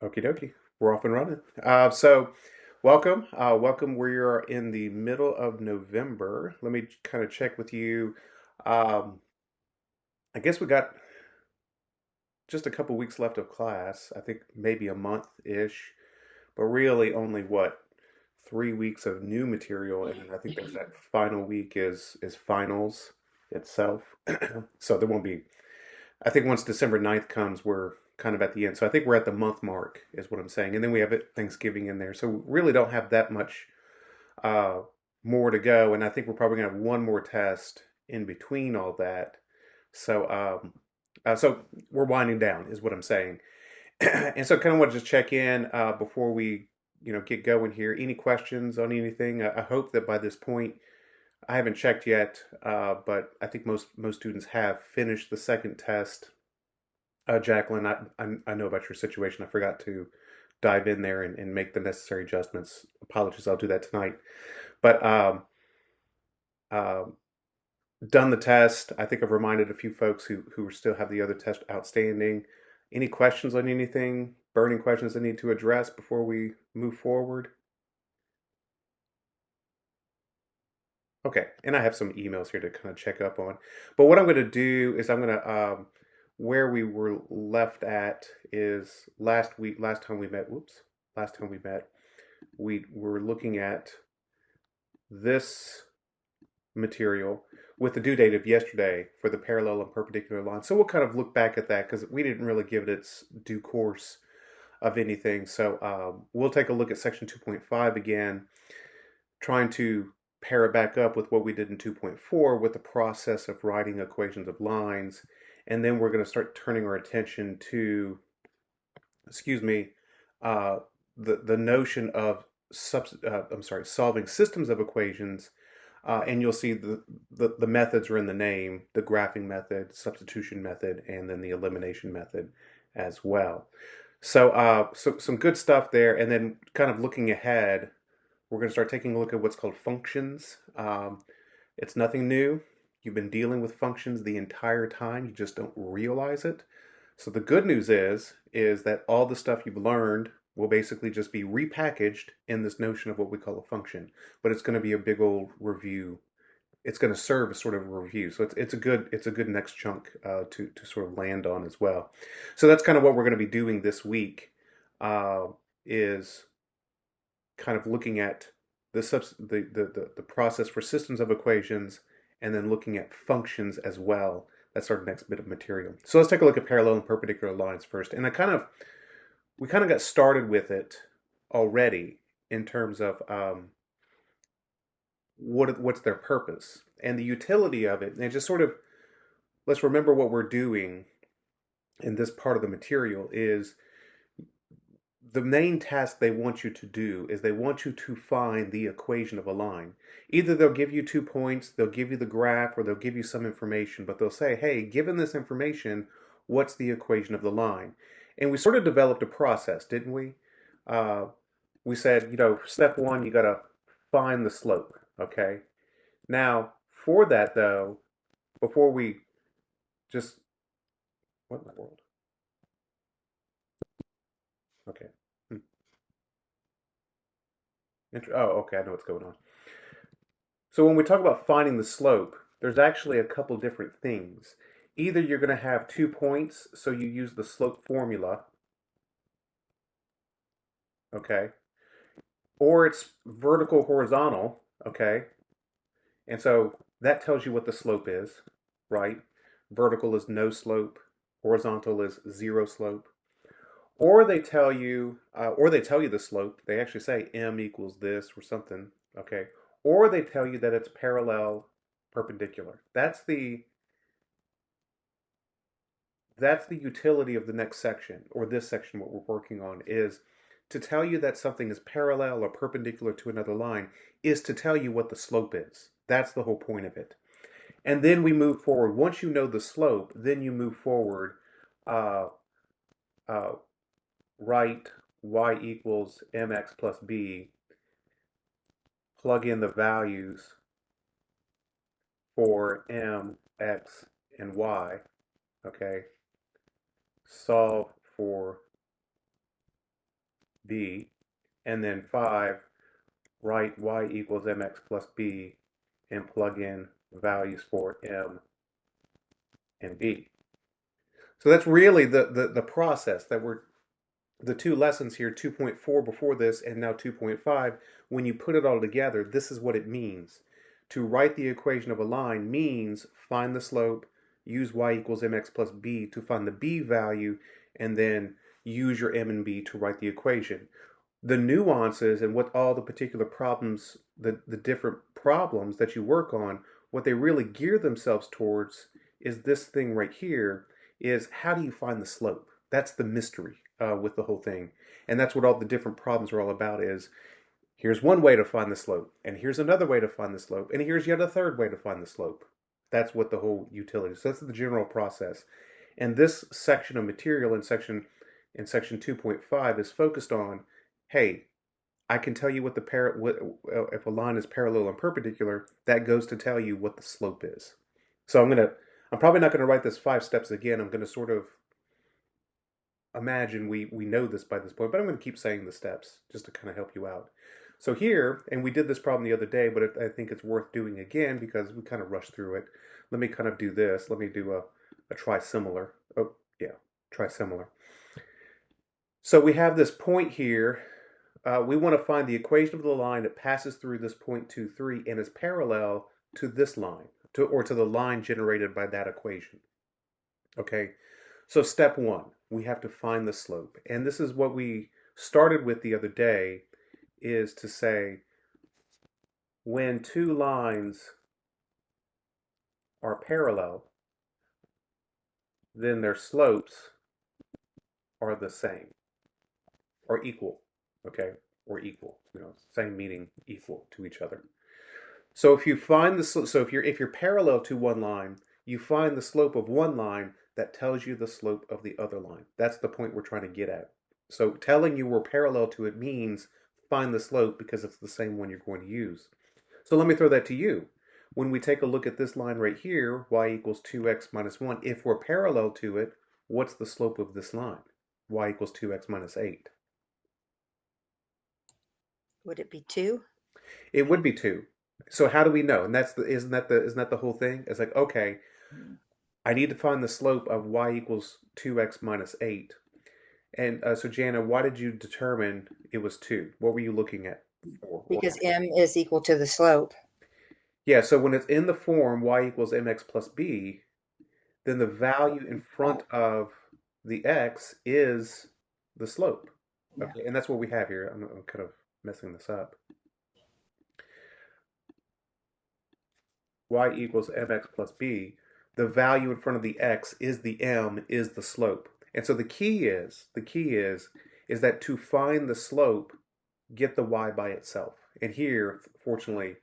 Okie dokie. We're off and running. So welcome. Welcome. We're in the middle of November. Let me kind of check with you. Um, I guess we got just a couple weeks left of class. I think maybe a month-ish, but really only what, 3 weeks of new material, and I think there's that final week is finals itself. So there won't be. I think once December 9th comes, we're kind of at the end. So I think we're at the month mark, is what I'm saying. And then we have Thanksgiving in there. So we really don't have that much uh, more to go. And I think we're probably going to have one more test in between all that. So we're winding down, is what I'm saying. And so kind of want to just check in before we, get going here. Any questions on anything? I hope that by this point, I haven't checked yet, but I think most students have finished the second test. Jacqueline, I know about your situation. I forgot to dive in there and make the necessary adjustments. Apologies, I'll do that tonight. But uh, done the test. I think I've reminded a few folks who still have the other test outstanding. Any questions on anything? Burning questions I need to address before we move forward? Okay, and I have some emails here to kind of check up on. But what I'm going to do is I'm going to where we were left at is last time we met. Whoops, last time we met, we were looking at this material with the due date of yesterday for the parallel and perpendicular lines. So we'll kind of look back at that because we didn't really give it its due course of anything. So we'll take a look at section 2.5 again, trying to pair it back up with what we did in 2.4 with the process of writing equations of lines. And then we're going to start turning our attention to, excuse me, uh, the notion of solving systems of equations. And you'll see the methods are in the name, the graphing method, substitution method, and then the elimination method as well. So some good stuff there. And then kind of looking ahead, we're going to start taking a look at what's called functions. It's nothing new. You've been dealing with functions the entire time. You just don't realize it. So the good news is that all the stuff you've learned will basically just be repackaged in this notion of what we call a function. But it's going to be a big old review. It's going to serve as sort of a review. So it's a good next chunk to sort of land on as well. So that's kind of what we're going to be doing this week. Is kind of looking at the process for systems of equations, and then looking at functions as well. That's our next bit of material. So let's take a look at parallel and perpendicular lines first. And we kind of got started with it already in terms of what's their purpose and the utility of it. And just sort of, let's remember what we're doing in this part of the material is the main task they want you to do is they want you to find the equation of a line. Either they'll give you 2 points, they'll give you the graph, or they'll give you some information, but they'll say, hey, given this information, what's the equation of the line? And we sort of developed a process, didn't we? We said, step one, you got to find the slope, okay? Now, for that, though, before we just, what in the world? Okay. Oh, okay, I know what's going on. So when we talk about finding the slope, there's actually a couple different things. Either you're going to have 2 points, so you use the slope formula, okay? Or it's vertical, horizontal, okay? And so that tells you what the slope is, right? Vertical is no slope, horizontal is zero slope. Or they tell you, the slope. They actually say m equals this or something, okay? Or they tell you that it's parallel, perpendicular. That's the utility of the next section, or this section, what we're working on, is to tell you that something is parallel or perpendicular to another line, is to tell you what the slope is. That's the whole point of it. And then we move forward. Once you know the slope, then you move forward. Uh, uh, write y equals mx plus b, plug in the values for m, x, and y, okay? Solve for b, and then 5, write y equals mx plus b, and plug in values for m and b. So that's really the process that we're, the two lessons here, 2.4 before this and now 2.5, when you put it all together, this is what it means. To write the equation of a line means find the slope, use y equals mx plus b to find the b value, and then use your m and b to write the equation. The nuances and what all the particular problems, the different problems that you work on, what they really gear themselves towards is this thing right here, is how do you find the slope? That's the mystery with the whole thing. And that's what all the different problems are all about is, here's one way to find the slope, and here's another way to find the slope, and here's yet a third way to find the slope. That's what the whole utility is. So that's the general process. And this section of material in section 2.5 is focused on, hey, I can tell you what if a line is parallel and perpendicular, that goes to tell you what the slope is. So I'm probably not going to write this 5 steps again. I'm going to sort of imagine we know this by this point, but I'm going to keep saying the steps just to kind of help you out. So here, and we did this problem the other day, but I think it's worth doing again because we kind of rushed through it. Let me kind of do this. Let me do a trisimilar. Oh, yeah, trisimilar. So we have this point here. We want to find the equation of the line that passes through this point 2, 3 and is parallel to this line, or to the line generated by that equation. Okay, so step 1, we have to find the slope. And this is what we started with the other day, is to say when two lines are parallel, then their slopes are the same, or equal, okay? Or equal, same meaning, equal to each other. So if you find if you're parallel to one line, you find the slope of one line, that tells you the slope of the other line. That's the point we're trying to get at. So telling you we're parallel to it means find the slope because it's the same one you're going to use. So let me throw that to you. When we take a look at this line right here, y equals 2x minus 1, if we're parallel to it, what's the slope of this line? Y equals 2x minus 8. Would it be 2? It would be 2. So how do we know? And isn't that the whole thing? It's like, okay, I need to find the slope of y equals 2x minus 8. And so Jana, why did you determine it was 2? What were you looking at for? Because m is equal to the slope. Yeah, so when it's in the form y equals mx plus b, then the value in front of the x is the slope. Yeah. Okay, and that's what we have here. I'm kind of messing this up. Y equals mx plus b, the value in front of the x is the m, is the slope. And so the key is that to find the slope, get the y by itself. And here, fortunately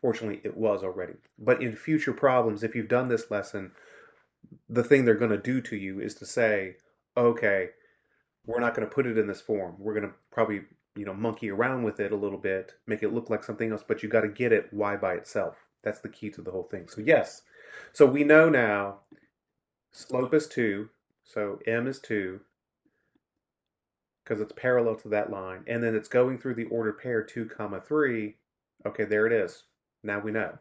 it was already. But in future problems, if you've done this lesson, the thing they're going to do to you is to say, okay, we're not going to put it in this form. We're going to probably, monkey around with it a little bit, make it look like something else, but you got to get it y by itself. That's the key to the whole thing. So yes, so we know now slope is 2, so m is 2, because it's parallel to that line, and then it's going through the ordered pair 2 comma 3. Okay, there it is. Now we know.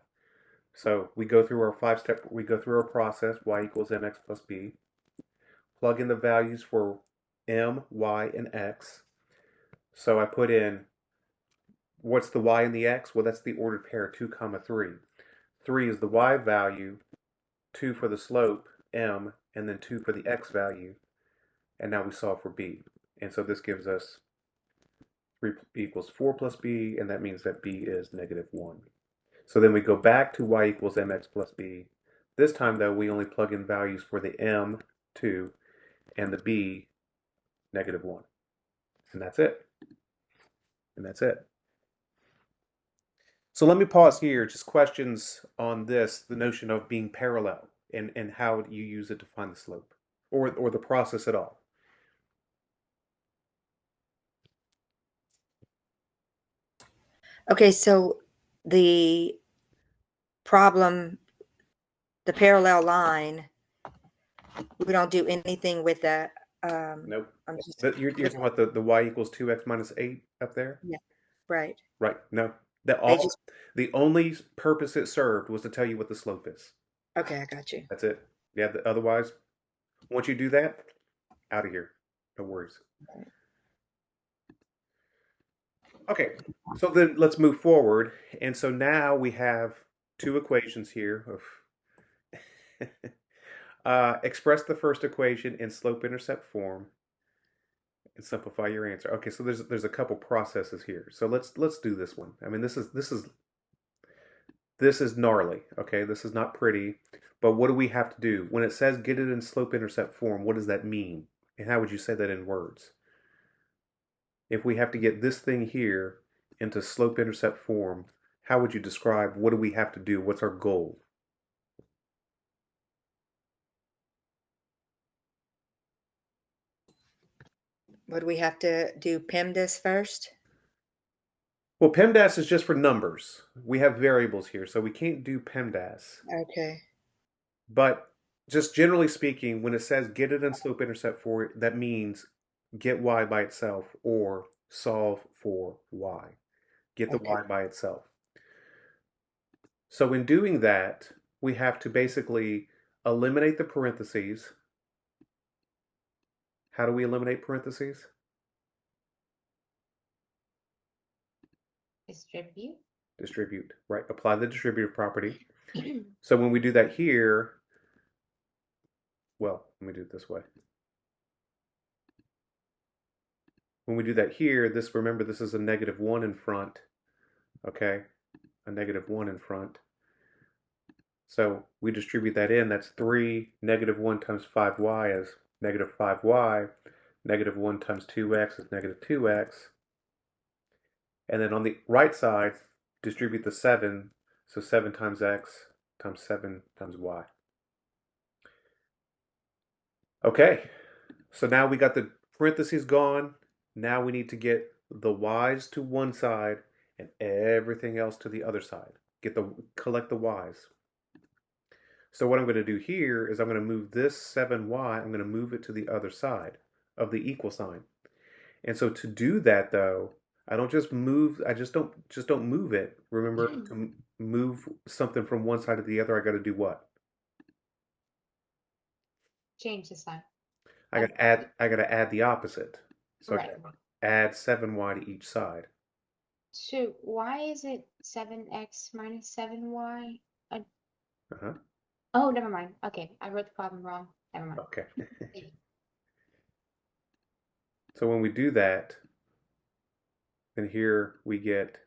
So we go through our process, y equals mx plus b, plug in the values for m, y, and x. So I put in, what's the y and the x? Well, that's the ordered pair 2 comma 3. 3 is the y value, 2 for the slope, m, and then 2 for the x value. And now we solve for b. And so this gives us 3 equals 4 plus b, and that means that b is negative 1. So then we go back to y equals mx plus b. This time, though, we only plug in values for the m, 2, and the b, negative 1. And that's it. And that's it. So let me pause here. Just questions on this, the notion of being parallel, and how you use it to find the slope, or the process at all. Okay, so the problem, the parallel line, we don't do anything with the Nope. I'm just You're look. talking about the y equals 2x minus 8 up there? Yeah, right. Right. No. That They just all the only purpose it served was to tell you what the slope is. okay, I got you. That's it. Yeah, otherwise, once you do that, out of here. No worries. Right. Okay. So then let's move forward. And so now we have two equations here. Express the first equation in slope-intercept form and simplify your answer. Okay, so there's a couple processes here. So let's do this one. I mean, this is gnarly. Okay, this is not pretty. But what do we have to do when it says get it in slope-intercept form? What does that mean? And how would you say that in words? If we have to get this thing here into slope-intercept form, how would you describe what do we have to do? What's our goal? Would we have to do PEMDAS first? Well, PEMDAS is just for numbers. We have variables here, so we can't do PEMDAS. Okay. But just generally speaking, when it says get it in slope intercept for it, that means get y by itself or solve for y. Get the Okay. y by itself. So in doing that, we have to basically eliminate the parentheses. How do we eliminate parentheses? Distribute. Distribute, right? Apply the distributive property. So when we do that here, well, let me do it this way. When we do that here, remember this is a -1 in front, okay? A -1 in front. So we distribute that in, that's 3, -1 times 5y is -5y, -1 times 2x is -2x. And then on the right side, distribute the 7, so 7 times x times 7 times y. Okay, so now we got the parentheses gone. Now we need to get the y's to one side and everything else to the other side. Collect the y's. So what I'm going to do here is I'm going to move this 7y, I'm going to move it to the other side of the equal sign. And so to do that though, I just don't move it. Remember, to move something from one side to the other, I got to do what? Change the sign. I got to add the opposite. So I Right. got to add 7y to each side. So why is it 7x minus 7y? Uh-huh. Oh, never mind. Okay, I wrote the problem wrong. Never mind. Okay. So when we do that, then here we get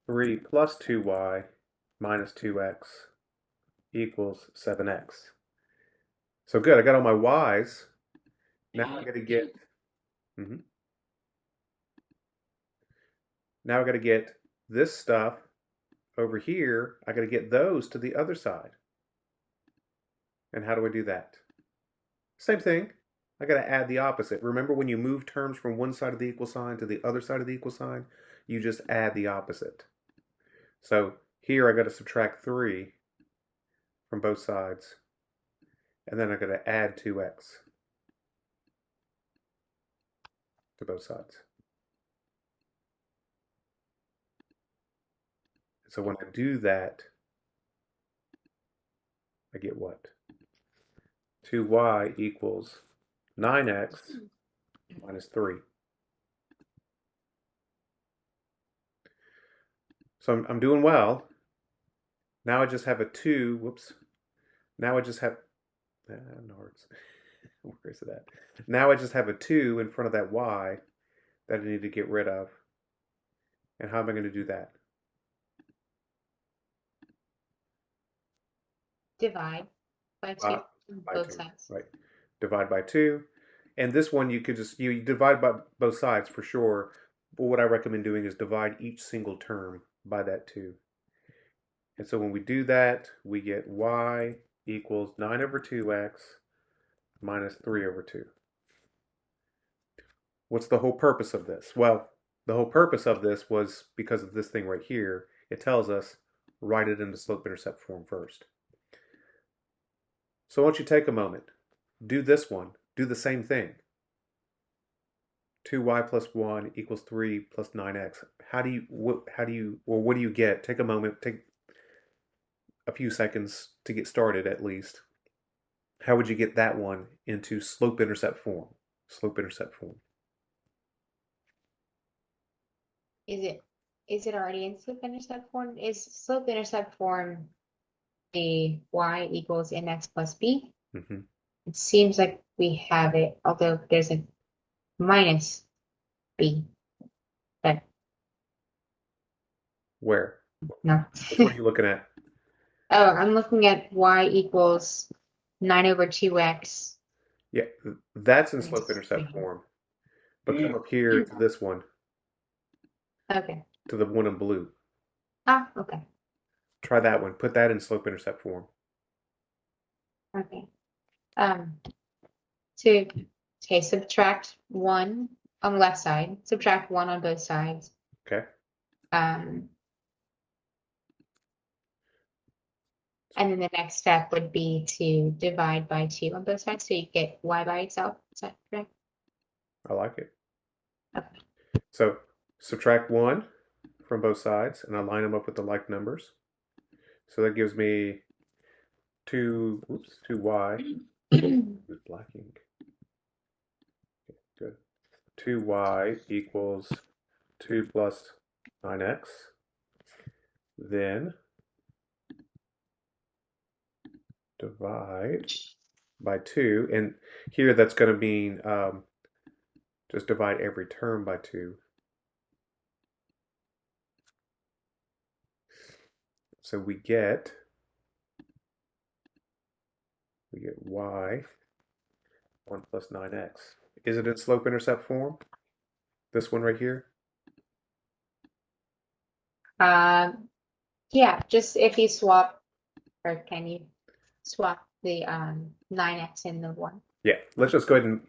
3 plus 2y minus 2x equals 7x. So good, I got all my y's. Now I got to get now I got to get this stuff over here. I got to get those to the other side. And how do I do that? Same thing. I got to add the opposite. Remember when you move terms from one side of the equal sign to the other side of the equal sign, you just add the opposite. So here I got to subtract 3 from both sides. And then I got to add 2x to both sides. So when I do that, I get what? 2y equals 9x minus 3. So I'm doing well. Now I just have a 2. Whoops. Now I just have... no, where is it at? Now I just have a 2 in front of that y that I need to get rid of. And how am I going to do that? Divide by 2 on By both 2, sides. right? Divide by 2. And this one you could just, you divide by both sides for sure. But what I recommend doing is divide each single term by that 2. And so when we do that, we get y equals 9 over 2x minus 3 over 2. What's the whole purpose of this? Well, the whole purpose of this was because of this thing right here. It tells us write it in the slope-intercept form first. So why don't you take a moment, do this one, do the same thing. 2y plus 1 equals 3 plus 9x. What do you get? Take a moment, take a few seconds to get started at least. How would you get that one into slope-intercept form? Slope-intercept form. Is it already in slope-intercept form? Is slope-intercept form the y equals mx plus b? Mm-hmm. It seems like we have it, although there's a minus b, but Where? no. Which one are you looking at? Oh, I'm looking at y equals 9 over 2x. Yeah, that's in minus slope-intercept 3. form. But come up here to this one, Okay. to the one in blue. Ah, okay. Try that one. Put that in slope-intercept form. Okay. Um, to okay, subtract 1 on the left side, subtract 1 on both sides. Okay. Um, and then the next step would be to divide by 2 on both sides, so you get y by itself. Is that correct? I like it. Okay. So subtract 1 from both sides, and I line them up with the like numbers. So that gives me 2y with black ink. Okay, good. 2y equals 2 plus 9x. Then divide by 2. And here that's going to mean just divide every term by 2. So we get y 1 plus 9x. Is it in slope-intercept form? This one right here? Yeah, just if you swap, or can you swap the 9x and the 1? Yeah, let's just go ahead and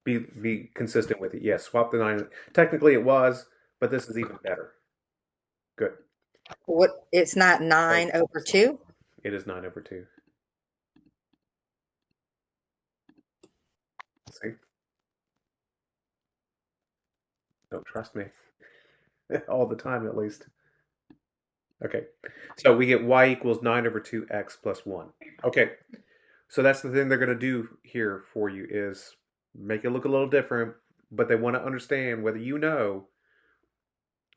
be consistent with it. Yes, swap the 9. Technically it was, but this is even better. Good. What, it's not 9 over 2? It is 9 over 2. See? Don't trust me. All the time, at least. Okay, so we get y equals 9 over 2x plus 1. Okay, so that's the thing they're going to do here for you is make it look a little different, but they want to understand whether you know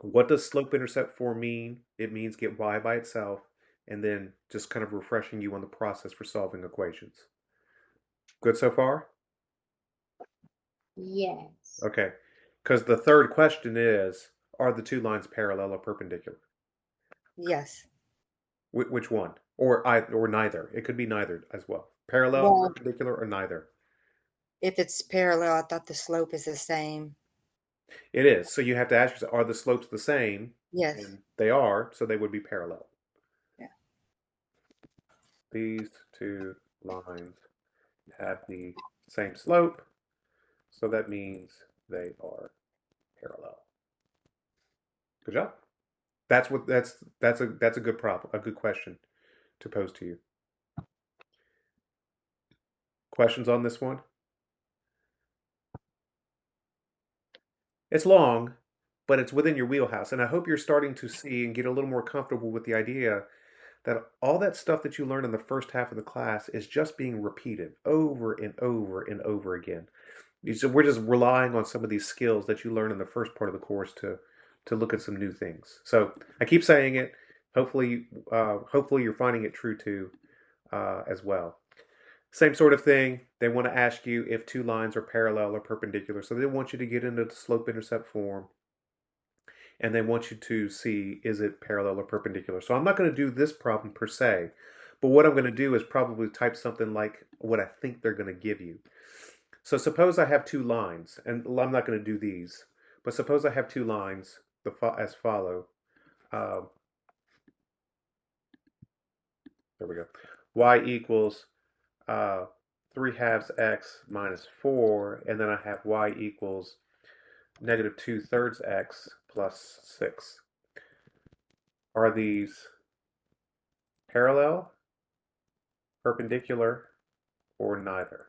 what does slope-intercept form mean. It means get y by itself, and then just kind of refreshing you on the process for solving equations. Good so far? Yes. Okay, because the third question is, are the two lines parallel or perpendicular? Yes. Which one? Or neither. It could be neither as well. Parallel, Well, perpendicular, or neither. if it's parallel, I thought the slope is the same. It is. So you have to ask yourself, are the slopes the same? Yes. And they are, so they would be parallel. Yeah. These two lines have the same slope, so that means they are parallel. Good job. That's a good problem, a good question to pose to you. Questions on this one? It's long, but it's within your wheelhouse, and I hope you're starting to see and get a little more comfortable with the idea that all that stuff that you learn in the first half of the class is just being repeated over and over and over again. So we're just relying on some of these skills that you learn in the first part of the course to look at some new things. So I keep saying it. Hopefully you're finding it true too, as well. Same sort of thing. They want to ask you if two lines are parallel or perpendicular. So they want you to get into the slope-intercept form, and they want you to see, is it parallel or perpendicular? So I'm not going to do this problem per se, but what I'm going to do is probably type something like what I think they're going to give you. So suppose I have two lines, and I'm not going to do these, but suppose I have two lines as follow. There we go. Y equals 3 halves x minus 4, and then I have y equals negative 2/3 x plus 6. Are these parallel, perpendicular, or neither?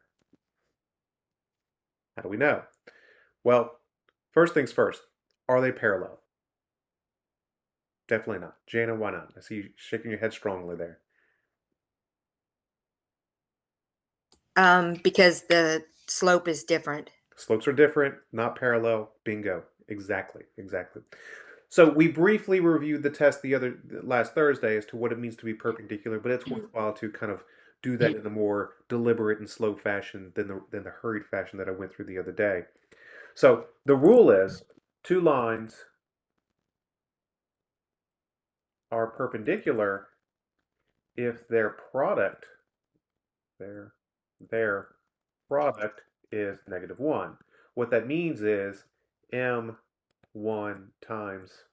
How do we know? Well, first things first, are they parallel? Definitely not. Jana, why not? I see you shaking your head strongly there. Because the slope is different. Slopes are different, not parallel. Bingo. Exactly. Exactly. So we briefly reviewed the test last Thursday as to what it means to be perpendicular, but it's worthwhile to kind of do that in a more deliberate and slow fashion than the hurried fashion that I went through the other day. So the rule is two lines are perpendicular if their their product is -1. What that means is m1 times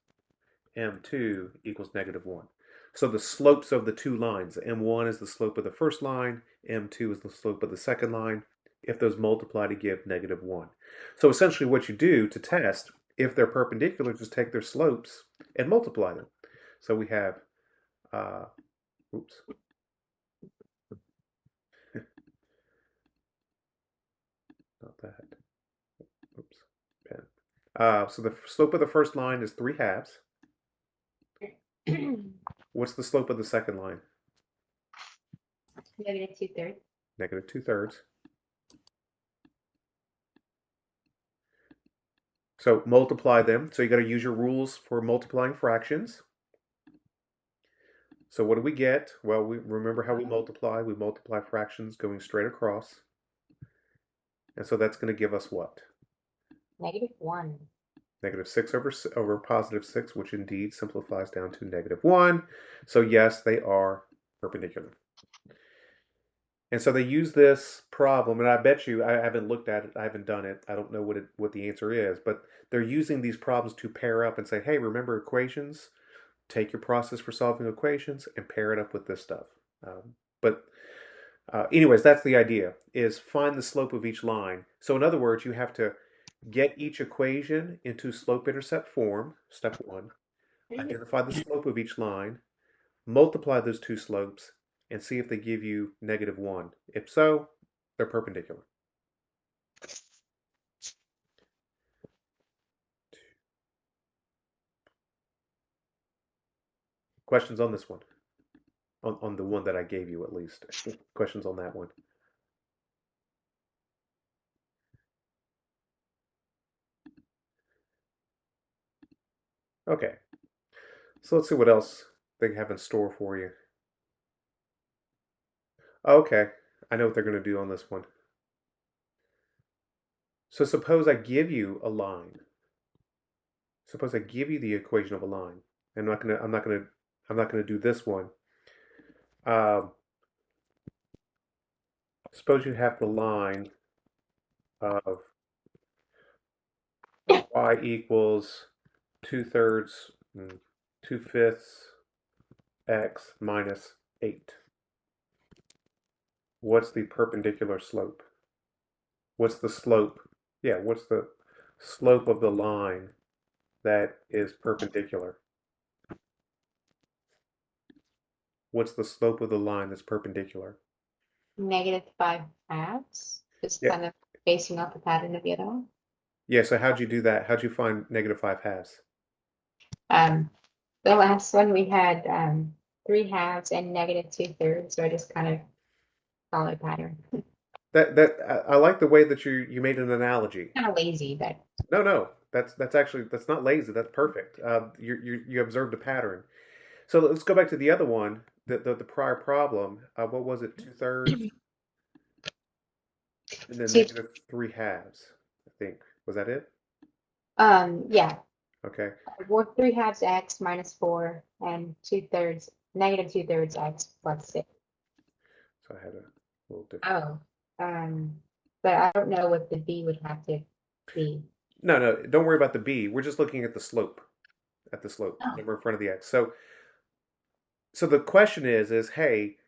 m2 equals -1. So the slopes of the two lines, m1 is the slope of the first line, m2 is the slope of the second line. If those multiply to give -1. So essentially what you do to test if they're perpendicular, just take their slopes and multiply them. So we have, oops, not that, oops, pen. So the slope of the first line is 3/2. What's the slope of the second line? -2/3. -2/3. So multiply them. So you got to use your rules for multiplying fractions. So what do we get? Well, we remember how we multiply. We multiply fractions going straight across. And so that's going to give us what? -1. -6 over +6, which indeed simplifies down to -1. So yes, they are perpendicular. And so they use this problem, and I bet you, I haven't looked at it, I haven't done it, I don't know what the answer is, but they're using these problems to pair up and say, hey, remember equations? Take your process for solving equations and pair it up with this stuff. But anyways, that's the idea, is find the slope of each line. So in other words, you have to get each equation into slope-intercept form, step one, identify the slope of each line, multiply those two slopes, and see if they give you -1. If so, they're perpendicular. Questions on this one? On the one that I gave you, at least. Questions on that one? Okay. So let's see what else they have in store for you. Okay. I know what they're going to do on this one. So suppose I give you a line. Suppose I give you the equation of a line. I'm not gonna do this one. Um, suppose you have the line of y equals 2/3, 2/5 x minus 8. What's the perpendicular slope? What's the slope? Yeah, what's the slope of the line that is perpendicular? What's the slope of the line that's perpendicular? -5/2. Just Yeah, kind of basing off the pattern of the other one. yeah. So how'd you do that? How'd you find -5/2? Um, the last one we had 3/2 and -2/3, so I just kind of followed pattern. I like the way that you made an analogy. Kind of lazy, but No, that's actually that's not lazy. That's perfect. You observed a pattern. So let's go back to the other one, the prior problem. What was it? 2/3 and then two, -3/2. I think was that it? yeah, Okay, 3/2 x minus 4 and 2/3 -2/3 x plus 6. so I had a little different. Oh, but I don't know what the b would have to be. No, don't worry about the b. We're just looking at the slope. At the slope, Oh, number in front of the x. So the question is hey,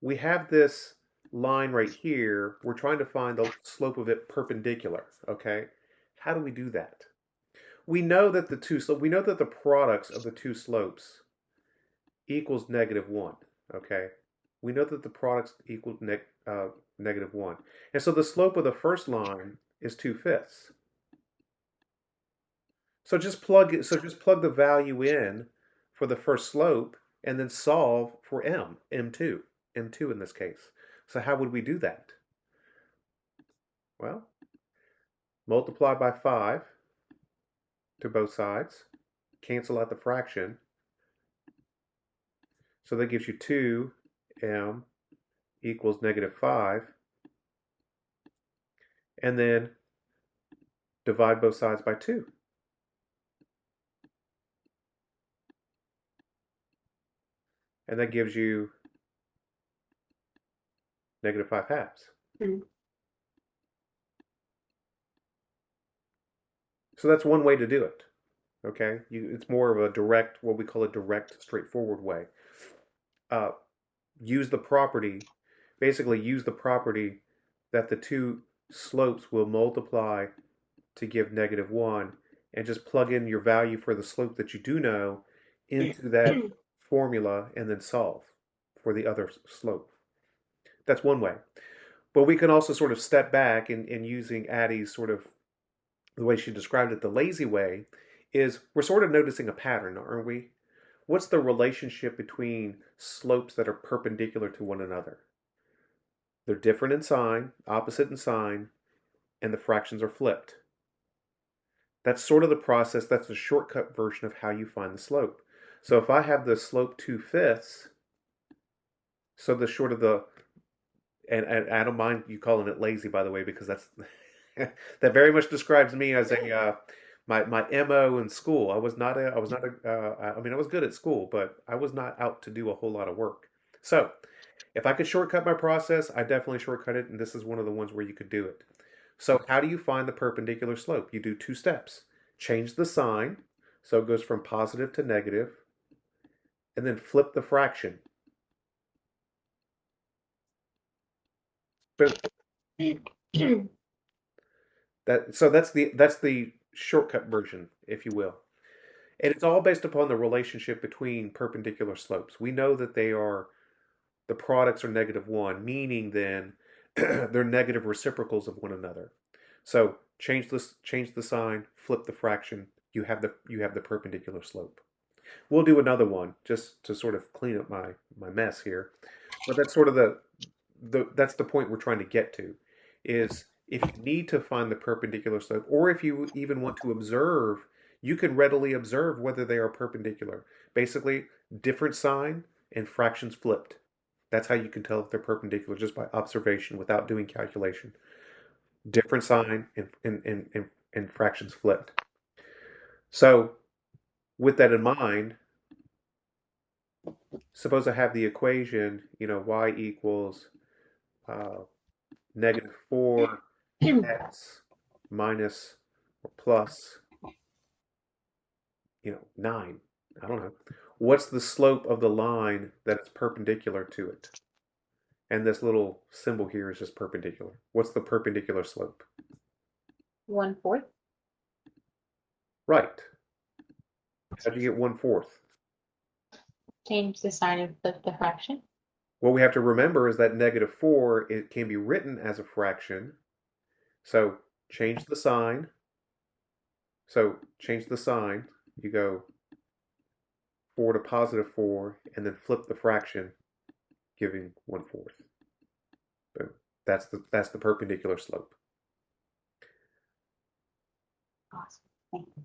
we have this line right here. We're trying to find the slope of it perpendicular. Okay, how do we do that? We know that we know that the products of the two slopes equals -1. Okay, we know that the products equal -1, and so the slope of the first line is 2/5. So just plug the value in for the first slope and then solve for m2 in this case. So how would we do that? Well, multiply by 5 to both sides, cancel out the fraction. So that gives you 2m equals -5. And then divide both sides by 2. And that gives you -5/2. Mhm. So that's one way to do it. Okay, it's more of a direct, what we call a direct, straightforward way. Uh, use the property, basically use the property that the two slopes will multiply to give -1, and just plug in your value for the slope that you do know into that formula and then solve for the other slope. That's one way. But we can also sort of step back in using Addie's sort of the way she described it, the lazy way, is we're sort of noticing a pattern, aren't we? What's the relationship between slopes that are perpendicular to one another? They're different in sign, opposite in sign, and the fractions are flipped. That's sort of the process, that's the shortcut version of how you find the slope. So if I have the slope 2/5, so the short of the, and I don't mind you calling it lazy, by the way, because that's that very much describes me as a my MO in school. I mean, I was good at school, but I was not out to do a whole lot of work. So if I could shortcut my process, I definitely shortcut it, and this is one of the ones where you could do it. So how do you find the perpendicular slope? You do 2 steps. Change the sign, so it goes from positive to negative, and then flip the fraction. Boom. That's the shortcut version, if you will. And it's all based upon the relationship between perpendicular slopes. We know that the products are -1, meaning then they're negative reciprocals of one another. So change the sign, flip the fraction, you have the perpendicular slope. We'll do another one just to sort of clean up my mess here. But that's sort of that's the point we're trying to get to, is if you need to find the perpendicular slope, or if you even want to observe, you can readily observe whether they are perpendicular. Basically, different sign and fractions flipped. That's how you can tell if they're perpendicular, just by observation without doing calculation. Different sign and fractions flipped. So with that in mind, suppose I have the equation, y equals -4x minus or plus, 9. I don't know. What's the slope of the line that is perpendicular to it? And this little symbol here is just perpendicular. What's the perpendicular slope? 1/4. Right. How'd you get 1/4? Change the sign and flip the fraction. What we have to remember is that -4, it can be written as a fraction. So change the sign. You go 4 to +4, and then flip the fraction, giving 1/4. Boom. That's the perpendicular slope. Awesome. Thank you.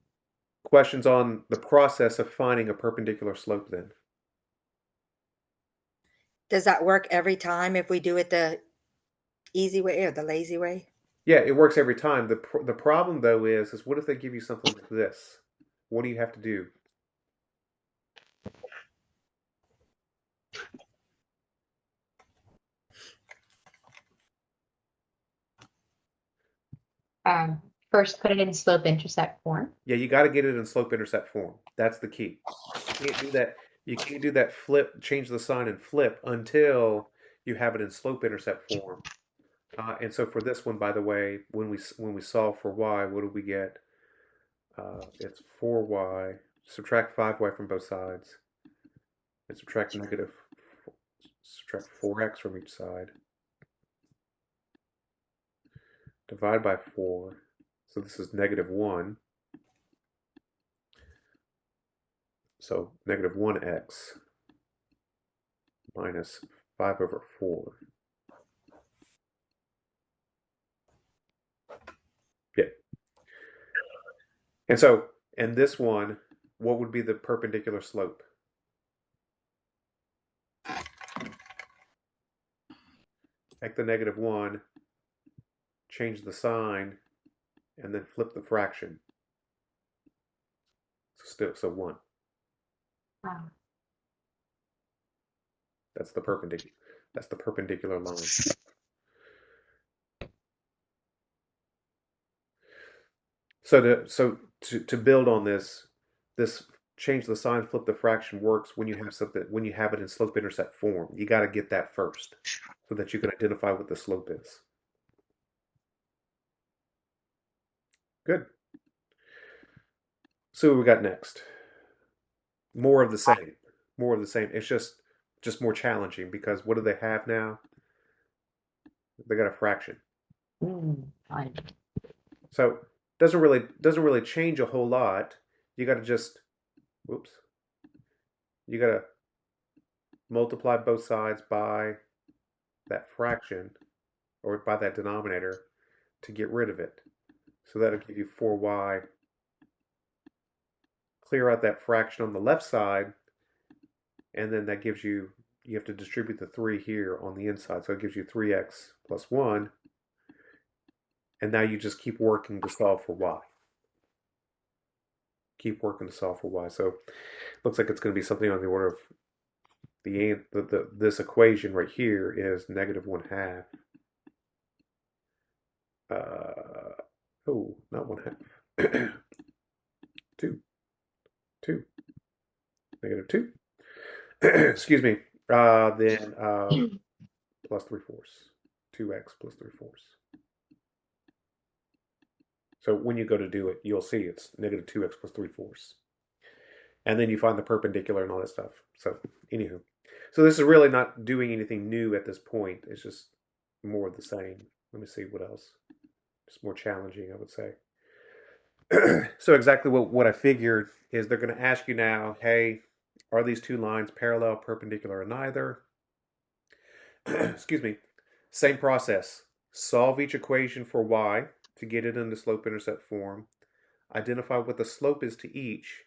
Questions on the process of finding a perpendicular slope then? Does that work every time if we do it the easy way or the lazy way? Yeah, it works every time. The problem though is what if they give you something like this? What do you have to do? First put it in slope-intercept form. Yeah, you got to get it in slope-intercept form. That's the key. You can't do that. You can't do that flip, change the sign and flip until you have it in slope-intercept form. And so for this one, by the way, when we solve for y, what do we get? It's 4y. Subtract 5y from both sides, and subtract 4x from each side. divide by 4. So this is negative 1. So negative 1x minus 5 over 4. Yeah. And so in this one, what would be the perpendicular slope? Take the negative 1, change the sign, and then flip the fraction. So 1. Wow. That's the perpendicular. That's the perpendicular line. So to build on this change the sign, flip the fraction works when you have something when you have it in slope intercept form. You got to get that first so that you can identify what the slope is. Good. So what we got next? More of the same. More of the same. It's just more challenging because what do they have now? They got a fraction. Fine. So doesn't really change a whole lot. You got to just whoops. You got to multiply both sides by that fraction or by that denominator to get rid of it. So that'll give you 4y. Clear out that fraction on the left side, and then that gives you have to distribute the 3 here on the inside. So it gives you 3x plus 1. And now you just keep working to solve for y. Keep working to solve for y. So it looks like it's going to be something on the order of this equation right here is negative 1/2. Oh, not 1/2. 2. 2. Negative 2. Excuse me. Then plus 3/4. 2x plus 3/4. So when you go to do it, you'll see it's negative 2x plus 3/4. And then you find the perpendicular and all that stuff. So anywho. So this is really not doing anything new at this point. It's just more of the same. Let me see what else. Just more challenging, I would say. So exactly what I figured is they're going to ask you now, hey, are these two lines parallel, perpendicular, or neither? Excuse me. Same process. Solve each equation for y to get it into slope-intercept form. Identify what the slope is to each.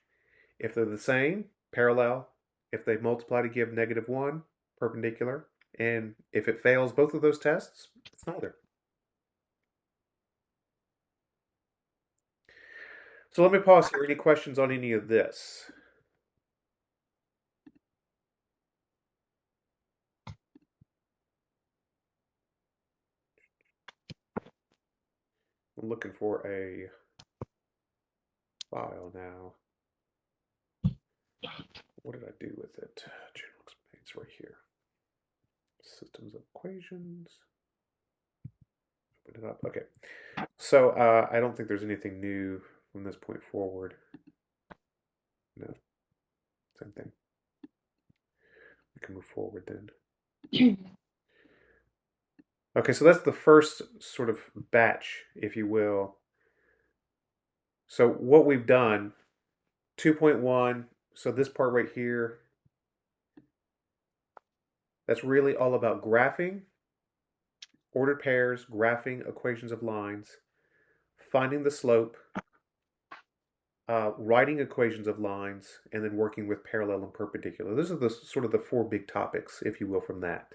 If they're the same, parallel. If they multiply to give negative 1, perpendicular. And if it fails both of those tests, it's neither. So let me pause here. Any questions on any of this? I'm looking for a file now. What did I do with it? General explains right here. Systems of equations. Open it up. Okay. So I don't think there's anything new from this point forward. No. Same thing. We can move forward then. Okay, so that's the first sort of batch, if you will. So what we've done, 2.1, so this part right here, that's really all about graphing, ordered pairs, graphing equations of lines, finding the slope, writing equations of lines, and then working with parallel and perpendicular. Those are the sort of the 4 big topics, if you will, from that.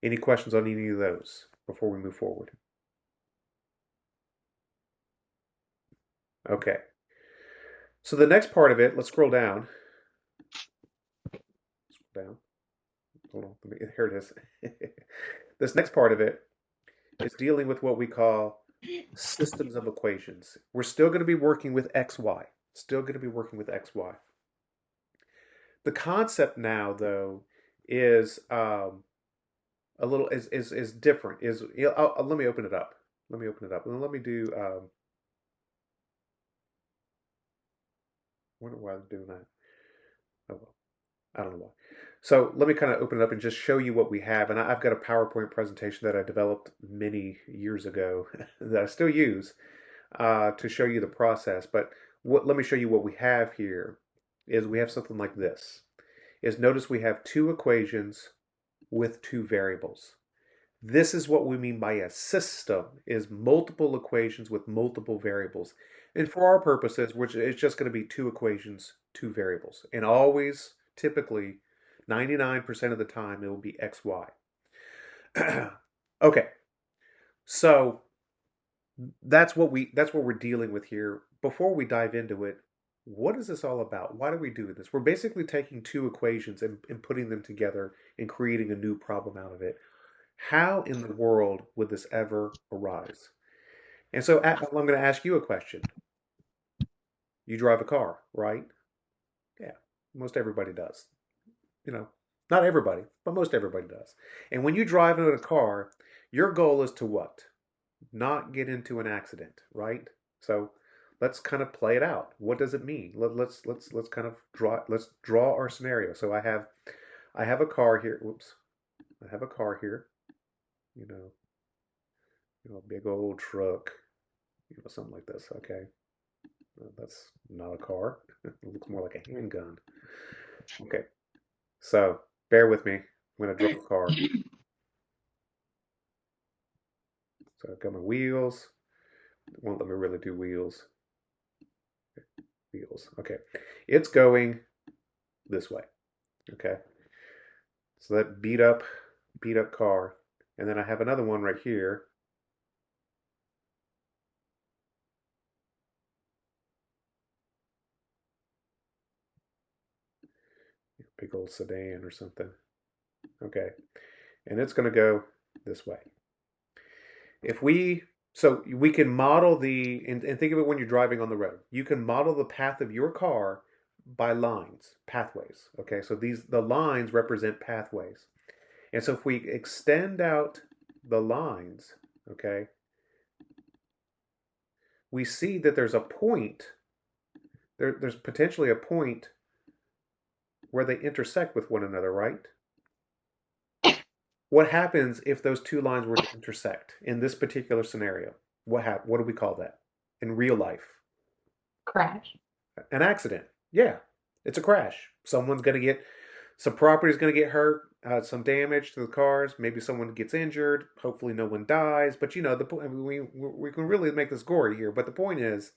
Any questions on any of those before we move forward? Okay. So the next part of it, let's scroll down. Scroll down. Hold on, here it is. This next part of it is dealing with what we call systems of equations. We're still going to be working with xy. Still going to be working with xy. The concept now, though, is a little is different. Let me open it up. Let me open it up. And let me do. Wonder why I'm doing that. Oh well, I don't know why. So let me kind of open it up and just show you what we have. And I've got a PowerPoint presentation that I developed many years ago that I still use to show you the process. But let me show you what we have here is we have something like this. Is notice we have two equations with two variables. This is what we mean by a system, is multiple equations with multiple variables. And for our purposes, which it's just going to be two equations, two variables. And always, typically, 99% of the time, it will be x, y. Okay, so that's what we're dealing with here. Before we dive into it, what is this all about? Why do we do this? We're basically taking two equations and putting them together and creating a new problem out of it. How in the world would this ever arise? And so I'm going to ask you a question. You drive a car, right? Yeah, most everybody does. You know, not everybody, but most everybody does. And when you drive in a car, your goal is to what? Not get into an accident, right? So let's kind of play it out. What does it mean? Let's kind of draw our scenario. So I have a car here. Whoops. I have a car here. You know, big old truck. Something like this. Okay. That's not a car. It looks more like a handgun. Okay. So bear with me. I'm going to draw a car. So I've got my wheels. It won't let me really do wheels. Wheels. Okay. It's going this way. Okay. So that beat up car. And then I have another one right here. Big old sedan or something. Okay. And it's going to go this way. So we can model and think of it when you're driving on the road. You can model the path of your car by lines, pathways. Okay, so the lines represent pathways. And so if we extend out the lines, okay, we see that there's a point, there's potentially a point where they intersect with one another, right? What happens if those two lines were to intersect in this particular scenario? What do we call that in real life? Crash. An accident. Yeah, it's a crash. Some property's going to get hurt, some damage to the cars. Maybe someone gets injured. Hopefully, no one dies. But the point, we can really make this gory here. But the point is,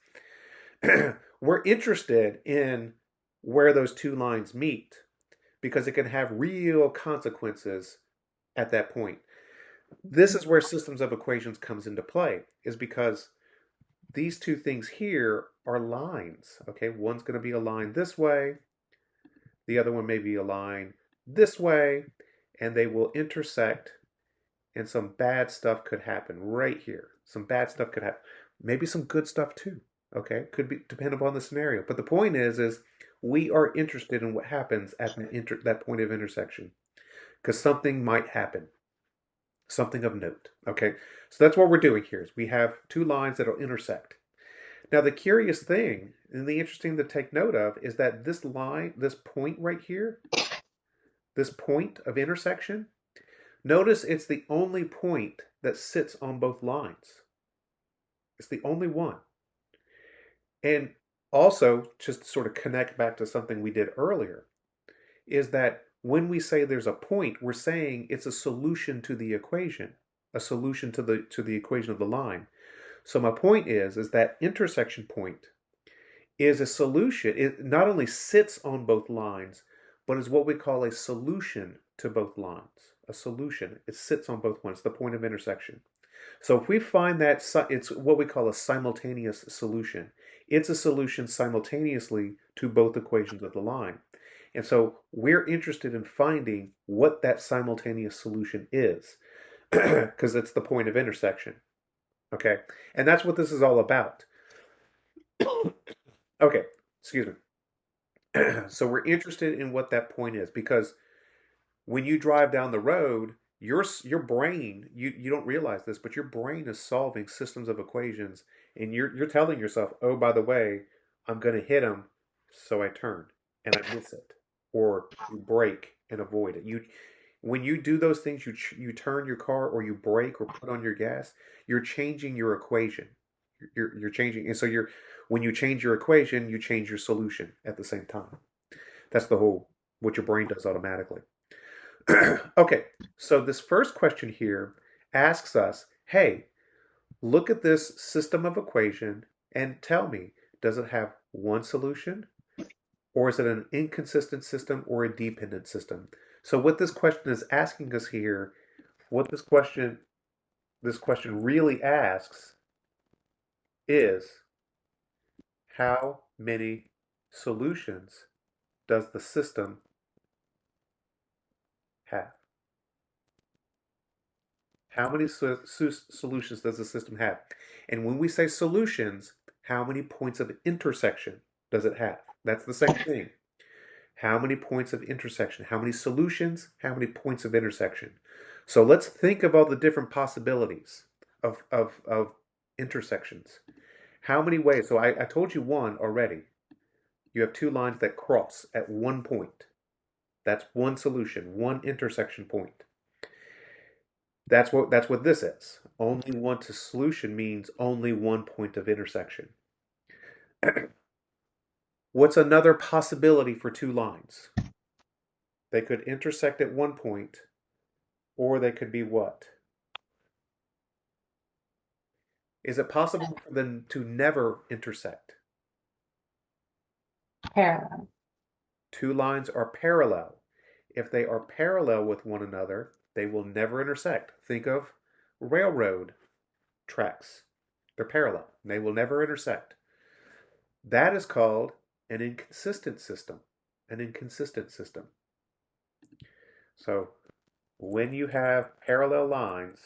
we're interested in where those two lines meet because it can have real consequences at that point. This is where systems of equations comes into play, is because these two things here are lines. Okay, one's going to be a line this way, the other one may be a line this way, and they will intersect, and some bad stuff could happen right here. Some bad stuff could happen. Maybe some good stuff too. Okay, could be depend upon the scenario. But the point is we are interested in what happens at that point of intersection because something might happen, something of note. Okay, so that's what we're doing here. Is we have two lines that will intersect. Now, the curious thing and the interesting to take note of is that this line, this point right here, this point of intersection, notice it's the only point that sits on both lines. It's the only one. And also, just to sort of connect back to something we did earlier, is that when we say there's a point, we're saying it's a solution to the equation, a solution to the equation of the line. So my point is that intersection point is a solution. It not only sits on both lines, but is what we call a solution to both lines. A solution. It sits on both ones, the point of intersection. So if we find that it's what we call a simultaneous solution. It's a solution simultaneously to both equations of the line. And so we're interested in finding what that simultaneous solution is because it's the point of intersection. Okay? And that's what this is all about. Okay, excuse me. So we're interested in what that point is because when you drive down the road, your brain, you don't realize this, but your brain is solving systems of equations, and you're telling yourself, oh, by the way, I'm going to hit him, so I turn and I miss it, or you brake and avoid it. When you do those things, you turn your car or you brake or put on your gas, you're changing your equation. You're changing, and so you're when you change your equation, you change your solution at the same time. That's the whole what your brain does automatically. Okay, so this first question here asks us, hey, look at this system of equation and tell me, does it have one solution or is it an inconsistent system or a dependent system? So what this question is asking us here, what this question really asks is how many solutions does the system have? How many solutions does the system have? And when we say solutions, how many points of intersection does it have? That's the same thing. How many points of intersection? How many solutions? How many points of intersection? So let's think of all the different possibilities of intersections. How many ways? So I told you one already. You have two lines that cross at one point. That's one solution, one intersection point. That's what this is. Only one to solution means only one point of intersection. What's another possibility for two lines? They could intersect at one point, or they could be what? Is it possible for them to never intersect? Parallel. Two lines are parallel. If they are parallel with one another, they will never intersect. Think of railroad tracks. They're parallel. They will never intersect. That is called an inconsistent system. An inconsistent system. So when you have parallel lines,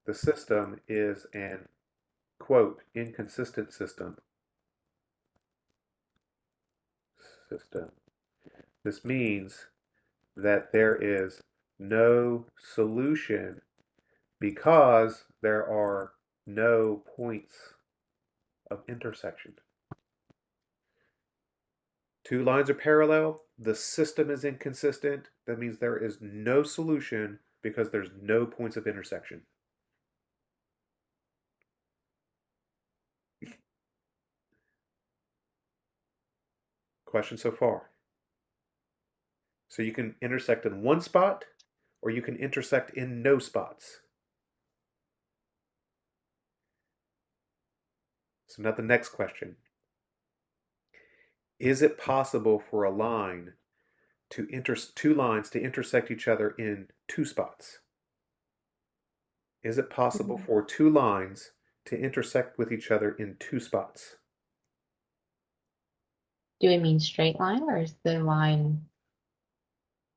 the system is an, quote, inconsistent system. This means that there is no solution because there are no points of intersection. Two lines are parallel, the system is inconsistent. That means there is no solution because there's no points of intersection. Question so far? So you can intersect in one spot or you can intersect in no spots. So now the next question. Is it possible for a line to two lines to intersect each other in two spots? Is it possible for two lines to intersect with each other in two spots? Do we mean straight line or is the line?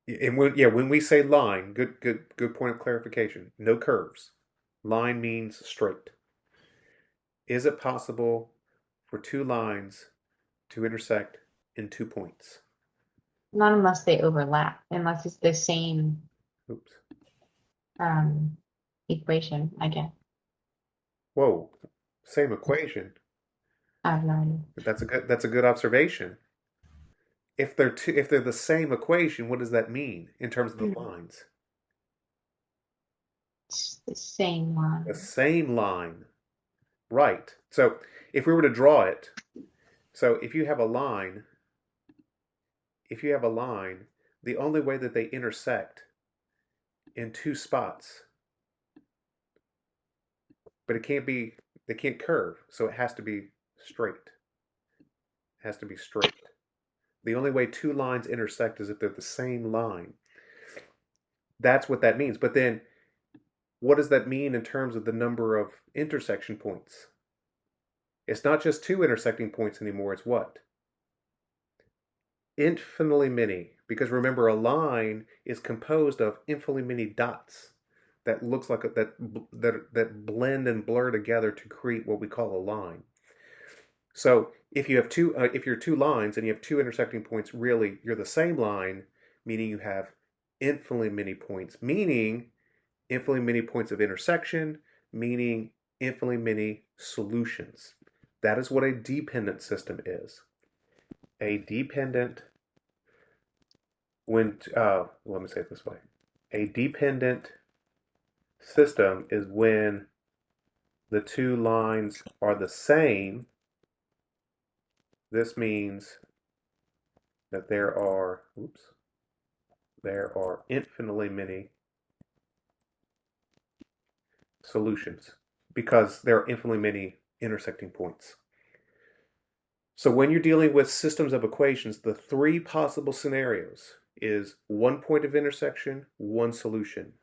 And when we say line, good point of clarification. No curves. Line means straight. Is it possible for two lines to intersect in 2 points? Not unless they overlap, unless it's the same Oops. equation, I guess. Whoa. Same equation. I have no idea. That's a good observation. If they're the same equation, what does that mean in terms of the lines? It's the same The line. same line. Right. So if we were to draw it, so if you have a line, the only way that they intersect in two spots, but they can't curve, so it has to be straight. It has to be straight. The only way two lines intersect is if they're the same line. That's what that means. But then what does that mean in terms of the number of intersection points? It's not just two intersecting points anymore, it's what? Infinitely many. Because remember, a line is composed of infinitely many dots that looks like that blend and blur together to create what we call a line. So if you're two lines and you have two intersecting points, really you're the same line, meaning you have infinitely many points, meaning infinitely many points of intersection, meaning infinitely many solutions. That is what a dependent system is. A dependent let me say it this way. A dependent system is when the two lines are the same. This means that there are infinitely many solutions because there are infinitely many intersecting points. So when you're dealing with systems of equations, the three possible scenarios is one point of intersection, one solution.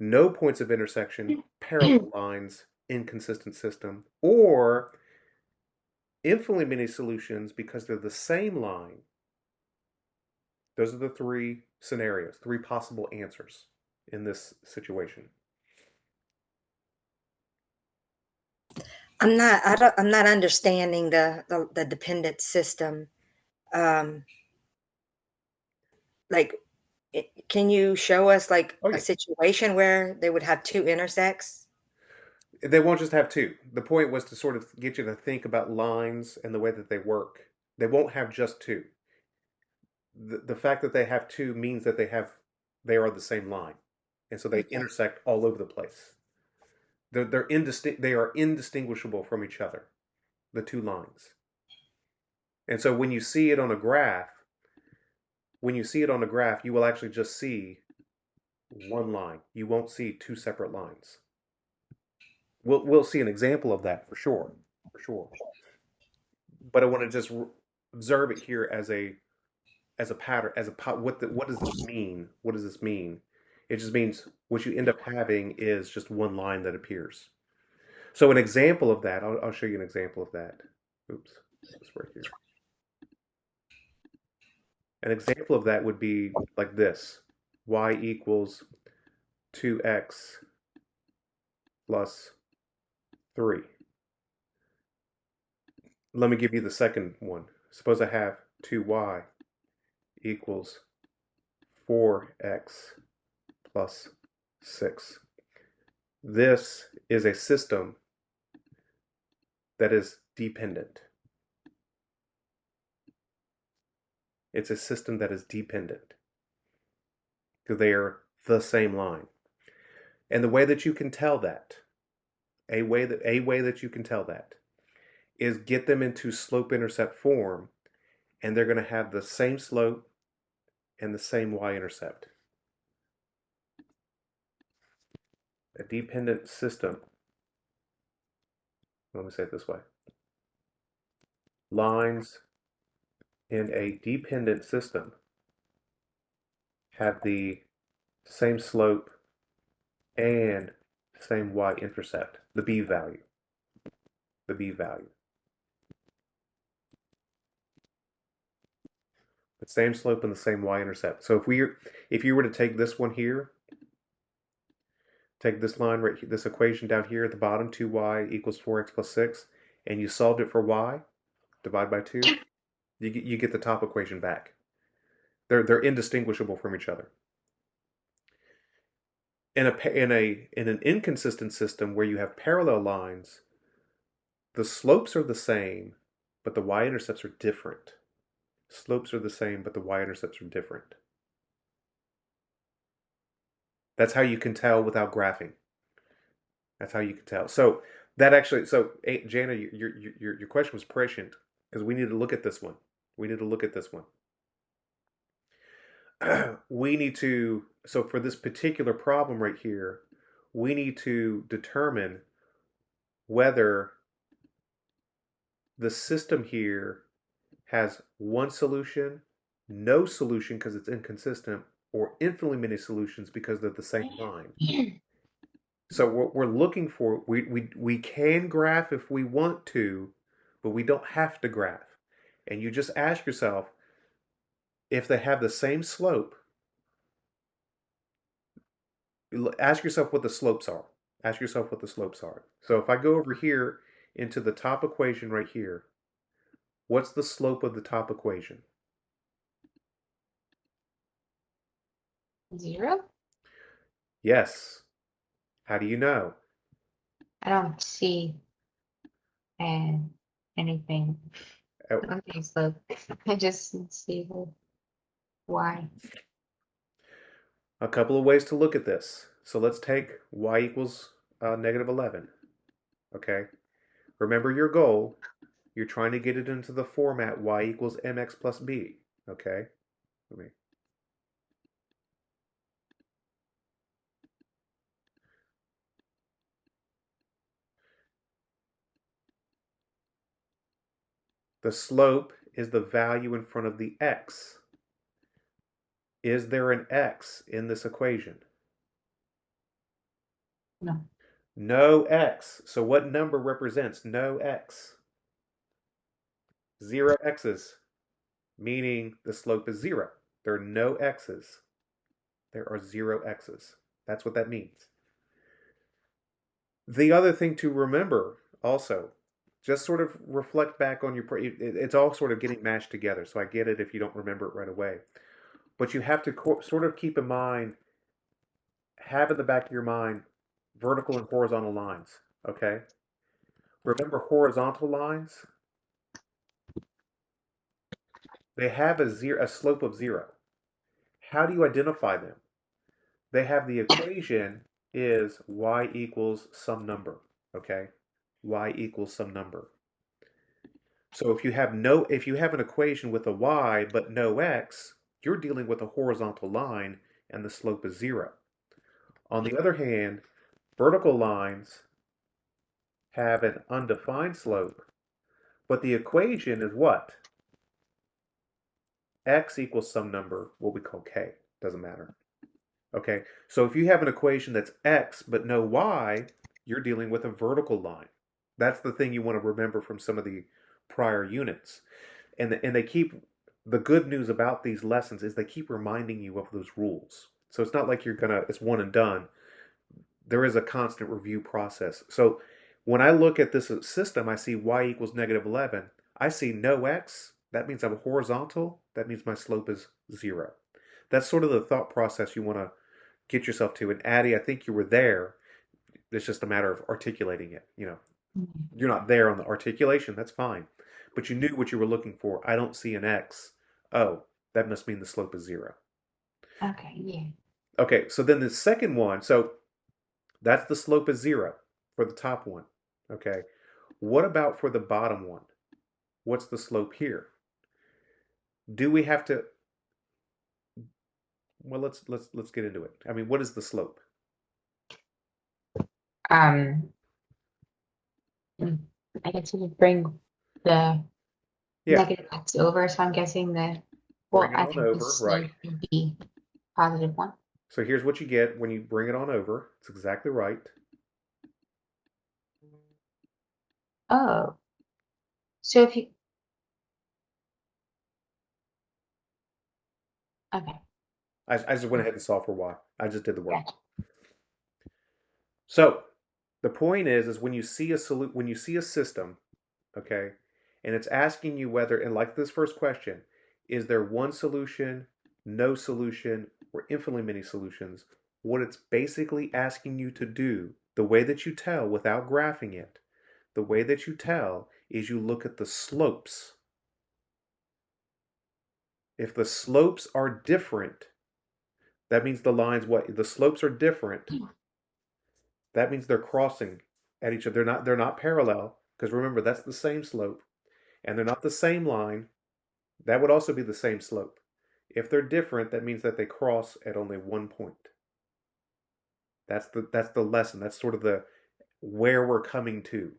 No points of intersection, parallel lines, inconsistent system, or infinitely many solutions because they're the same line. Those are the three scenarios, three possible answers in this situation. I'm not understanding the dependent system. Um, like, can you show us like Oh a yeah, situation where they would have two intersects? they won't just have two. The point was to sort of get you to think about lines and the way that they work. They won't have just two. The fact that they have two means that they are the same line, and so they Okay. intersect all over the place. They are indistinguishable from each other, the two lines. And so when you see it on a graph, you will actually just see one line. You won't see two separate lines. We'll see an example of that for sure. But I want to just observe it here as a pattern, what does this mean? What does this mean? It just means what you end up having is just one line that appears. So an example of that, I'll show you an example of that. Oops, this right here. An example of that would be like this: y equals 2x plus 3. Let me give you the second one. Suppose I have 2y equals 4x plus 6. This is a system that is dependent. It's a system that is dependent because they are the same line. And the way that you can tell that, a way that you can tell that is get them into slope-intercept form, and they're going to have the same slope and the same y-intercept. A dependent system, let me say it this way. Lines in a dependent system have the same slope and same y-intercept, the b value, the b value. The same slope and the same y-intercept. So if you were to take this one here, take this line right here, this equation down here at the bottom, 2y equals 4x plus 6, and you solved it for y, divide by 2, you get the top equation back. They're indistinguishable from each other. In an inconsistent system where you have parallel lines, the slopes are the same, but the y-intercepts are different. Slopes are the same, but the y-intercepts are different. That's how you can tell without graphing. That's how you can tell. So that actually, so Jana, your question was prescient because we need to look at this one. We need to look at this one. We need to, so for this particular problem right here, we need to determine whether the system here has one solution, no solution because it's inconsistent, or infinitely many solutions because they're the same line. So what we're looking for, we can graph if we want to, but we don't have to graph. And you just ask yourself, if they have the same slope, ask yourself what the slopes are. Ask yourself what the slopes are. So if I go over here into the top equation right here, what's the slope of the top equation? 0? Yes. How do you know? I don't see anything Uh, on these slope. I just see the Y. A couple of ways to look at this. So let's take y equals negative 11. Okay. Remember your goal. You're trying to get it into the format y equals mx plus b. Okay. Let me. The slope is the value in front of the x. Is there an x in this equation? No. No x. So what number represents no x? 0 x's, meaning the slope is 0. There are no x's. There are 0 x's. That's what that means. The other thing to remember also, just sort of reflect back on your, it's all sort of getting mashed together. So I get it if you don't remember it right away. But you have to sort of keep in mind, have in the back of your mind, vertical and horizontal lines. Okay? Remember horizontal lines? They have a slope of 0. How do you identify them? They have the equation is y equals some number. Okay? Y equals some number. So if you have an equation with a y but no x, you're dealing with a horizontal line and the slope is 0. On the other hand, vertical lines have an undefined slope, but the equation is what? X equals some number, what we call k. Doesn't matter. Okay, so if you have an equation that's x but no y, you're dealing with a vertical line. That's the thing you want to remember from some of the prior units. And they keep, the good news about these lessons is they keep reminding you of those rules. So it's not like it's one and done. There is a constant review process. So when I look at this system, I see y equals negative 11. I see no x. That means I'm horizontal. That means my slope is 0. That's sort of the thought process you want to get yourself to. And Addie, I think you were there. It's just a matter of articulating it. You're not there on the articulation. That's fine. But you knew what you were looking for. I don't see an x. Oh, that must mean the slope is 0. Okay, yeah. Okay, so then the second one, so that's the slope is 0 for the top one. Okay. What about for the bottom one? What's the slope here? Do we have to, well, let's get into it. I mean, what is the slope? Um, I guess you would bring the Yeah, negative x over, so I'm guessing bring it I on think the over, right. slope would be positive 1. So here's what you get when you bring it on over. It's exactly right. Oh, so if you, okay, I just went ahead and solved for y. I just did the work. gotcha. So the point is when you see when you see a system, okay, and it's asking you whether, and like this first question, is there one solution, no solution, or infinitely many solutions? What it's basically asking you to do, the way that you tell without graphing it, the way that you tell is you look at the slopes. If the slopes are different, that means the slopes are different. That means they're crossing at each other. They're not parallel, because remember that's the same slope, and they're not the same line. That would also be the same slope. If they're different, that means that they cross at only one point. That's the lesson. That's sort of the where we're coming to.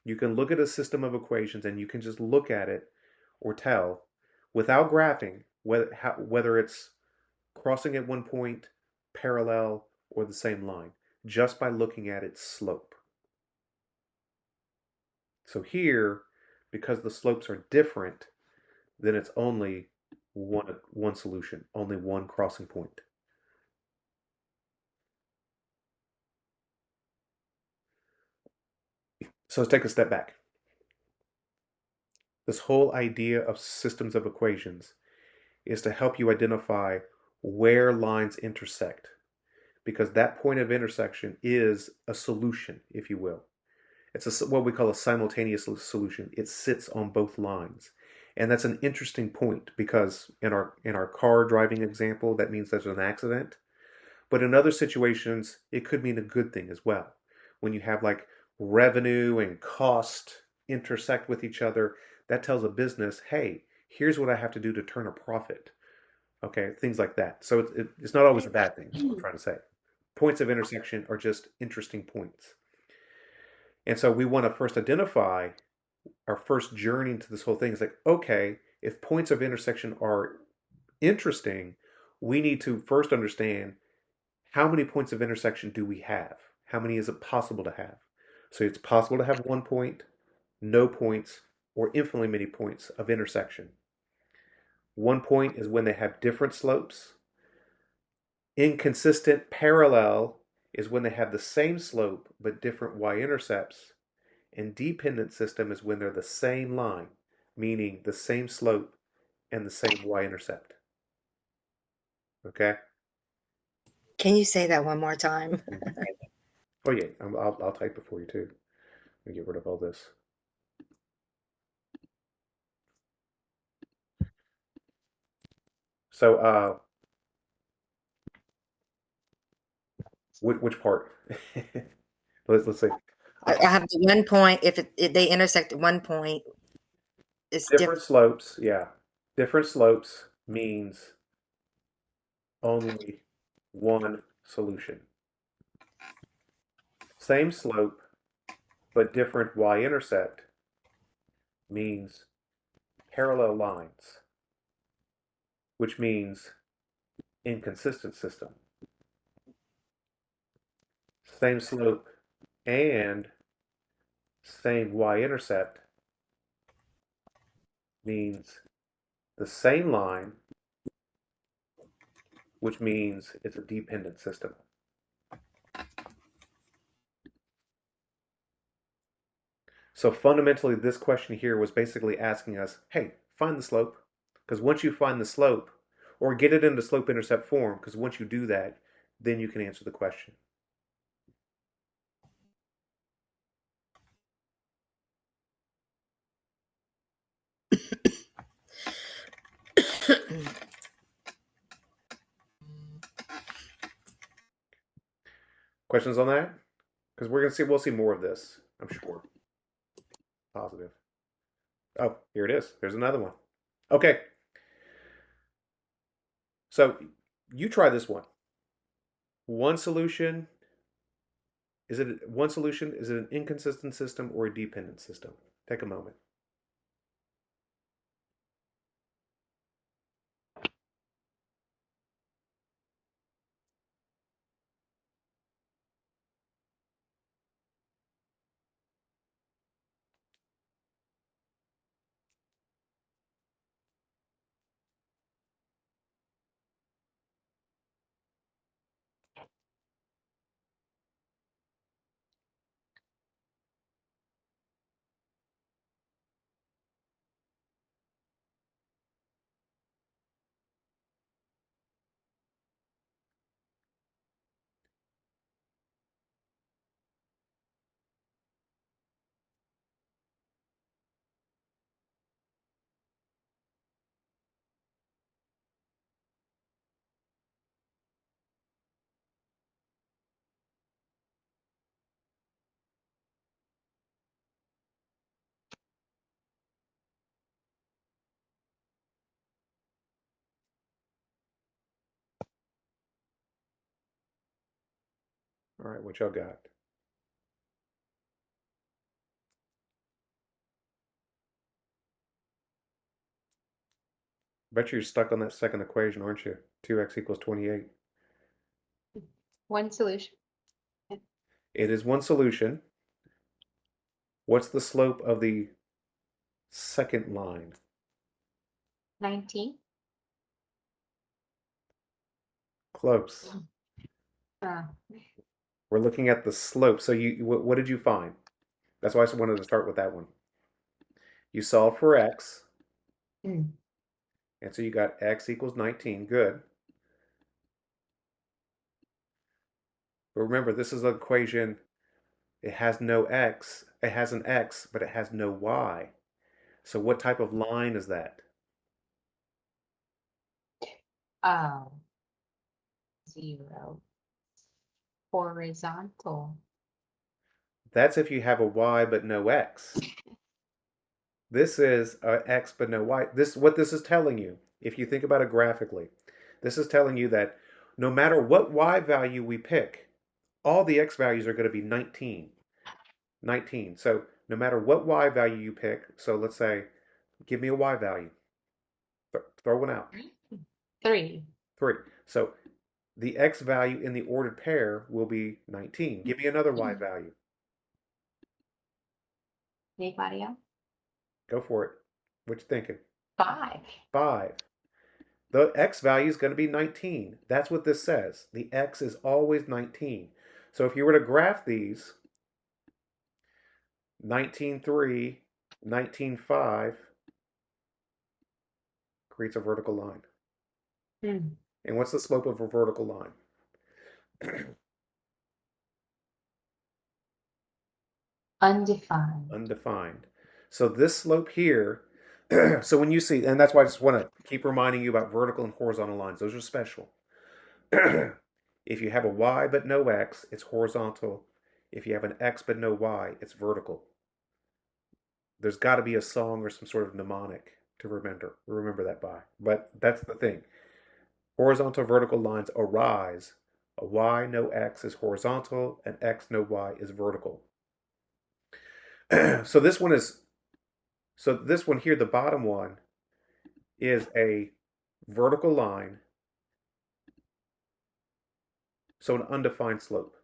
You can look at a system of equations and you can just look at it or tell without graphing whether it's crossing at one point, parallel, or the same line, just by looking at its slope. So here, because the slopes are different, then it's only one solution, only one crossing point. So let's take a step back. This whole idea of systems of equations is to help you identify where lines intersect, because that point of intersection is a solution, if you will. It's what we call a simultaneous solution. It sits on both lines. And that's an interesting point because in our car driving example, that means there's an accident. But in other situations, it could mean a good thing as well. When you have like revenue and cost intersect with each other, that tells a business, hey, here's what I have to do to turn a profit. Okay, things like that. So it's not always a bad thing, is what I'm trying to say. Points of intersection are just interesting points. And so we want to first identify our first journey into this whole thing is like, okay, if points of intersection are interesting, we need to first understand how many points of intersection do we have? How many is it possible to have? So it's possible to have 1 point, no points, or infinitely many points of intersection. 1 point is when they have different slopes. Inconsistent parallel is when they have the same slope but different y-intercepts. And dependent system is when they're the same line, meaning the same slope and the same y-intercept. Okay? Can you say that one more time? Mhm. Oh yeah, I'll type it for you too. Let me get rid of all this. So, which part? Let's see. I have the 1 point. If they intersect at 1 point, it's Different different. slopes, yeah. Different slopes means only one solution. Same slope, but different y-intercept means parallel lines, which means inconsistent system. Same slope and same y-intercept means the same line, which means it's a dependent system. So fundamentally, this question here was basically asking us, hey, find the slope. Because once you find the slope, or get it into slope intercept form, because once you do that, then you can answer the question. Questions on that? Because we'll see more of this, I'm sure. Positive. Oh, here it is. There's another one. Okay, so you try this one. One solution, is it one solution? Is it an inconsistent system or a dependent system? Take a moment. All right, what y'all got? Bet you're stuck on that second equation, aren't you? 2x equals 28. One solution. It is one solution. What's the slope of the second line? 19. Close. Uh, We're looking at the slope. So what did you find? That's why I wanted to start with that one. You solve for x, mm, and so you got x equals 19. Good. But remember, this is an equation. It has no x. It has an x, but it has no y. So what type of line is that? Oh, 0. Horizontal. That's if you have a y but no x. This is a x but no y. What this is telling you, if you think about it graphically, this is telling you that no matter what y value we pick, all the x values are going to be 19. 19. So no matter what y value you pick, so let's say, give me a y value. Throw one out. 3. 3. So the x value in the ordered pair will be 19. Give me another y value. Anybody else? Go for it. What you thinking? 5. 5. The x value is going to be 19. That's what this says. The x is always 19. So if you were to graph these, 19.3, 19.5 creates a vertical line. Hmm. And what's the slope of a vertical line? Undefined. Undefined. So this slope here, so when you see, and that's why I just want to keep reminding you about vertical and horizontal lines. Those are special. If you have a y but no x, it's horizontal. If you have an x but no y, it's vertical. There's got to be a song or some sort of mnemonic to remember that by. But that's the thing. Horizontal vertical lines arise. A y no x is horizontal, an x no y is vertical. so this one here, the bottom one, is a vertical line, so an undefined slope.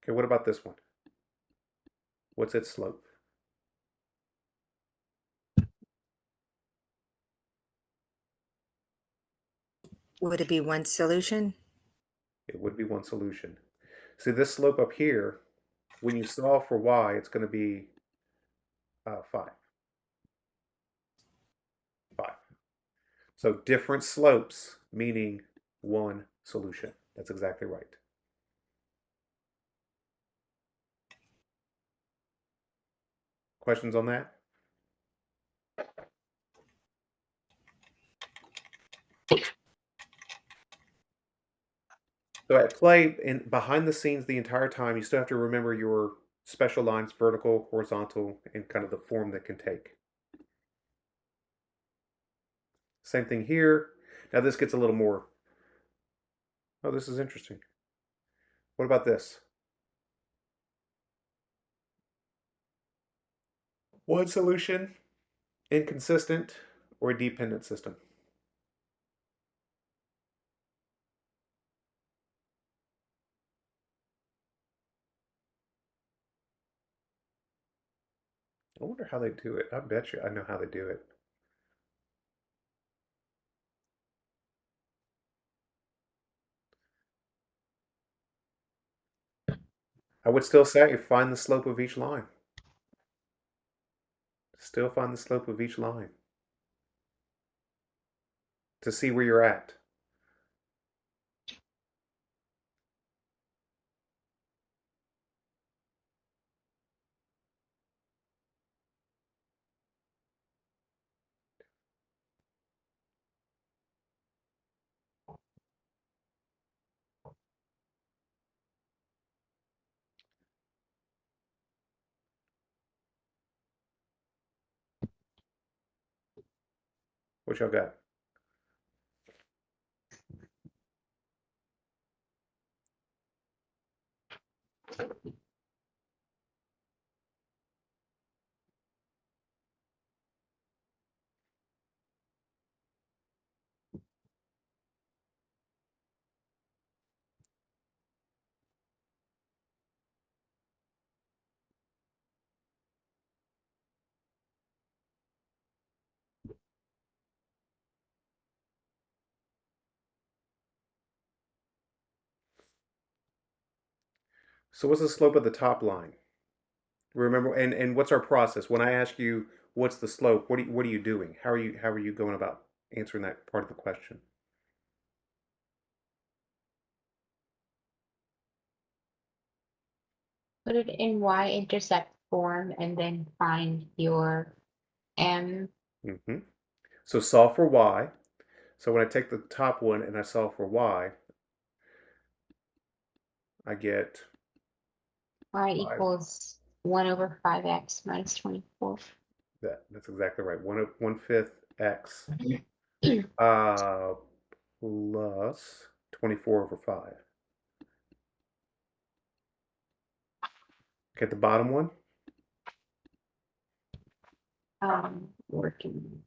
Okay, what about this one? What's its slope? Would it be one solution? It would be one solution. See, this slope up here, when you solve for y, it's going to be 5. 5. So different slopes, meaning one solution. That's exactly right. Questions on that? So at play and behind the scenes the entire time, you still have to remember your special lines, vertical, horizontal, and kind of the form that can take. Same thing here. Now this gets a little more, oh, this is interesting. What about this? One solution, inconsistent, or a dependent system? I wonder how they do it. I bet you I know how they do it. I would still say find the slope of each line. Still find the slope of each line to see where you're at. What y'all got? So what's the slope of the top line? Remember, and what's our process? When I ask you what's the slope, what are you doing? How are you going about answering that part of the question? Put it in y-intercept form and then find your m. Hmm. So solve for y. So when I take the top one and I solve for y, I get Y 5. equals 1 over 5x minus 24. That's exactly right. 1/5 x uh, plus 24/5. Okay, the bottom one, Working.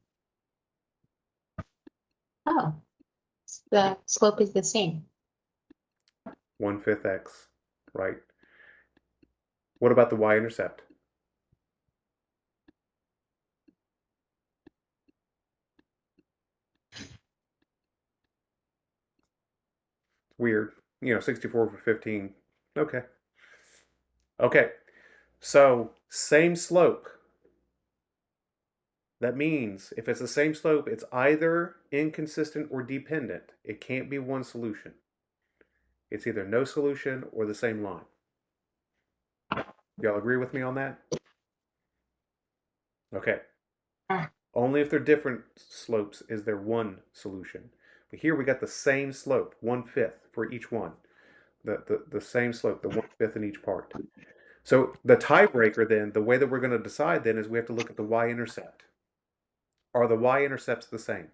Oh, the slope is the same. 1/5 x, right? What about the y-intercept? Weird. 64/15. Okay. Okay. So same slope. That means if it's the same slope, it's either inconsistent or dependent. It can't be one solution. It's either no solution or the same line. Y'all agree with me on that? Okay. Only if they're different slopes is there one solution. But here we got the same slope, 1/5 for each one. The same slope, the 1/5 in each part. So the tiebreaker then, the way that we're going to decide then is we have to look at the y-intercept. Are the y-intercepts the same?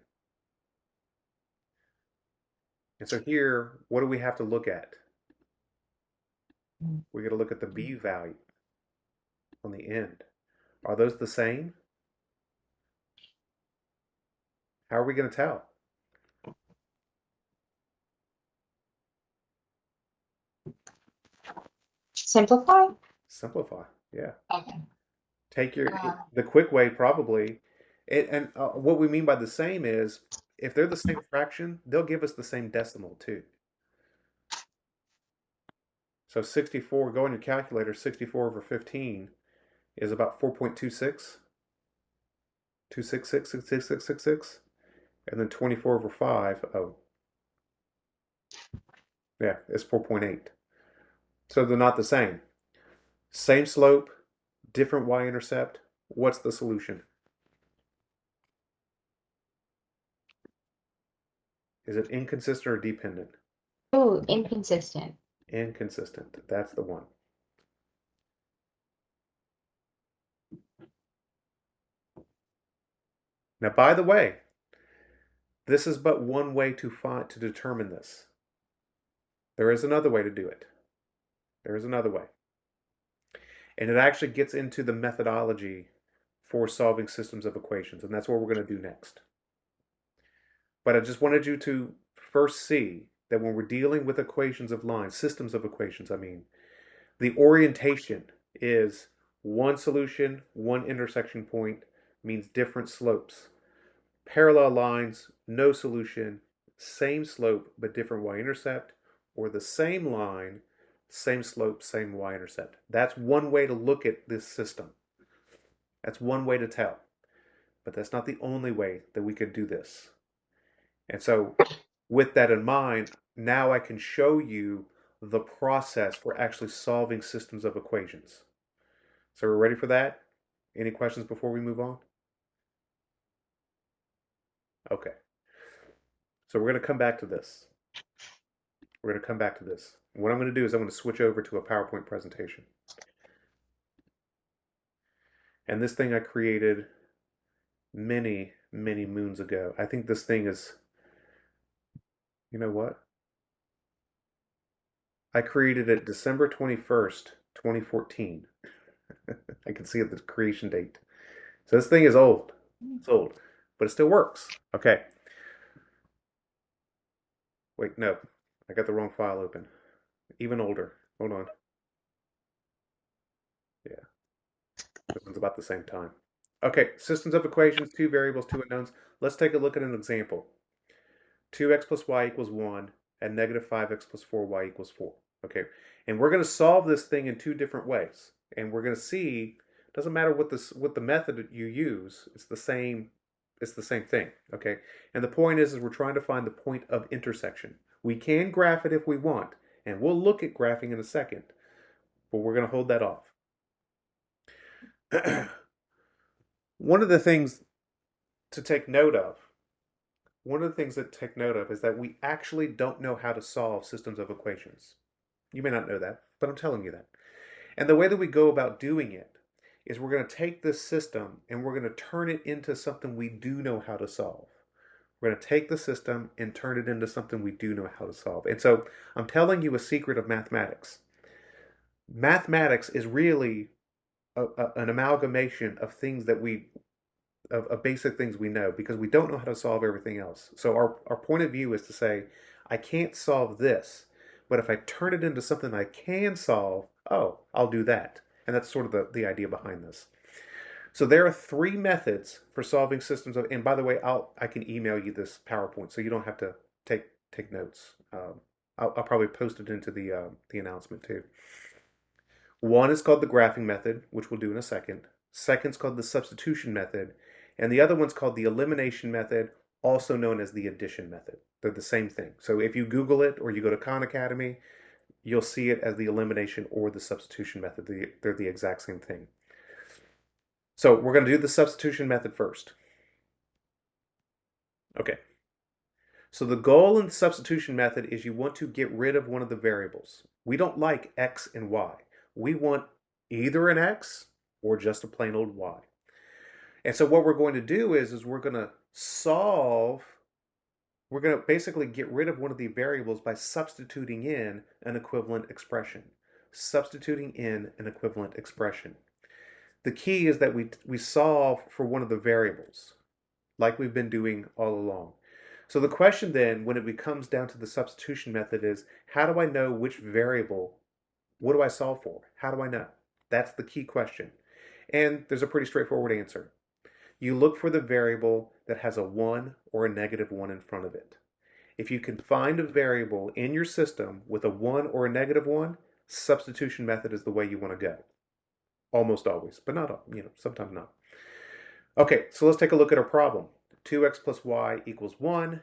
And so here, what do we have to look at? We got to look at the b value on the end. Are those the same? How are we going to tell? Simplify? Simplify. Yeah. Okay. Take your Uh, the quick way probably. And what we mean by the same is if they're the same fraction, they'll give us the same decimal too. So 64, go on your calculator, 64/15 is about 4.26, 266, and then 24/5, oh, yeah, it's 4.8. So they're not the same. Same slope, different y-intercept. What's the solution? Is it inconsistent or dependent? oh, inconsistent. Inconsistent. That's the one. Now, by the way, this is but one way to determine this. There is another way to do it. There is another way. And it actually gets into the methodology for solving systems of equations, and that's what we're going to do next. But I just wanted you to first see that when we're dealing with equations of lines, systems of equations, I mean, the orientation is one solution, one intersection point means different slopes. Parallel lines, no solution, same slope but different y-intercept, or the same line, same slope, same y-intercept. That's one way to look at this system. That's one way to tell. But that's not the only way that we could do this. And so with that in mind, now I can show you the process for actually solving systems of equations. So we're ready for that? Any questions before we move on? Okay. So we're going to come back to this. We're going to come back to this. What I'm going to do is I'm going to switch over to a PowerPoint presentation. And this thing I created many, many moons ago. I think this thing is, you know what? I created it December 21st, 2014. I can see it, the creation date. So this thing is old. It's old, but it still works. Okay. Wait, no. I got the wrong file open. Even older. Hold on. Yeah. This one's about the same time. Okay, systems of equations, two variables, two unknowns. Let's take a look at an example. 2x plus y equals 1 and negative 5x plus 4y equals 4. Okay, and we're going to solve this thing in two different ways. And we're going to see, doesn't matter what the method you use, it's the same thing. Okay, and the point is we're trying to find the point of intersection. We can graph it if we want, and we'll look at graphing in a second. but we're going to hold that off. One of the things to take note of, is that we actually don't know how to solve systems of equations. You may not know that, but I'm telling you that. And the way that we go about doing it is we're going to take this system and we're going to turn it into something we do know how to solve. We're going to take the system and turn it into something we do know how to solve. And so I'm telling you a secret of mathematics. Mathematics is really an amalgamation of things that of basic things we know, because we don't know how to solve everything else. So our point of view is to say, I can't solve this, but if I turn it into something I can solve, oh, I'll do that. And that's sort of the idea behind this. So there are 3 methods for solving systems of, and by the way, I can email you this PowerPoint, so you don't have to take notes. I'll probably post it into the announcement too. One is called the graphing method, which we'll do in a second. Second's called the substitution method, and the other one's called the elimination method, also known as the addition method. They're the same thing. So if you Google it or you go to Khan Academy, you'll see it as the elimination or the substitution method. They're the exact same thing. So we're going to do the substitution method first. Okay. So the goal in the substitution method is you want to get rid of one of the variables. We don't like x and y. We want either an x or just a plain old y. And so what we're going to do is we're going to basically get rid of one of the variables by substituting in an equivalent expression. Substituting in an equivalent expression. The key is that we solve for one of the variables, like we've been doing all along. So the question then, when it comes down to the substitution method, is how do I know which variable, what do I solve for? How do I know? That's the key question. And there's a pretty straightforward answer. You look for the variable that has a 1 or a -1 in front of it. If you can find a variable in your system with a 1 or a -1, substitution method is the way you want to go. Almost always, but not, sometimes not. Okay, so let's take a look at our problem. 2x plus y equals 1,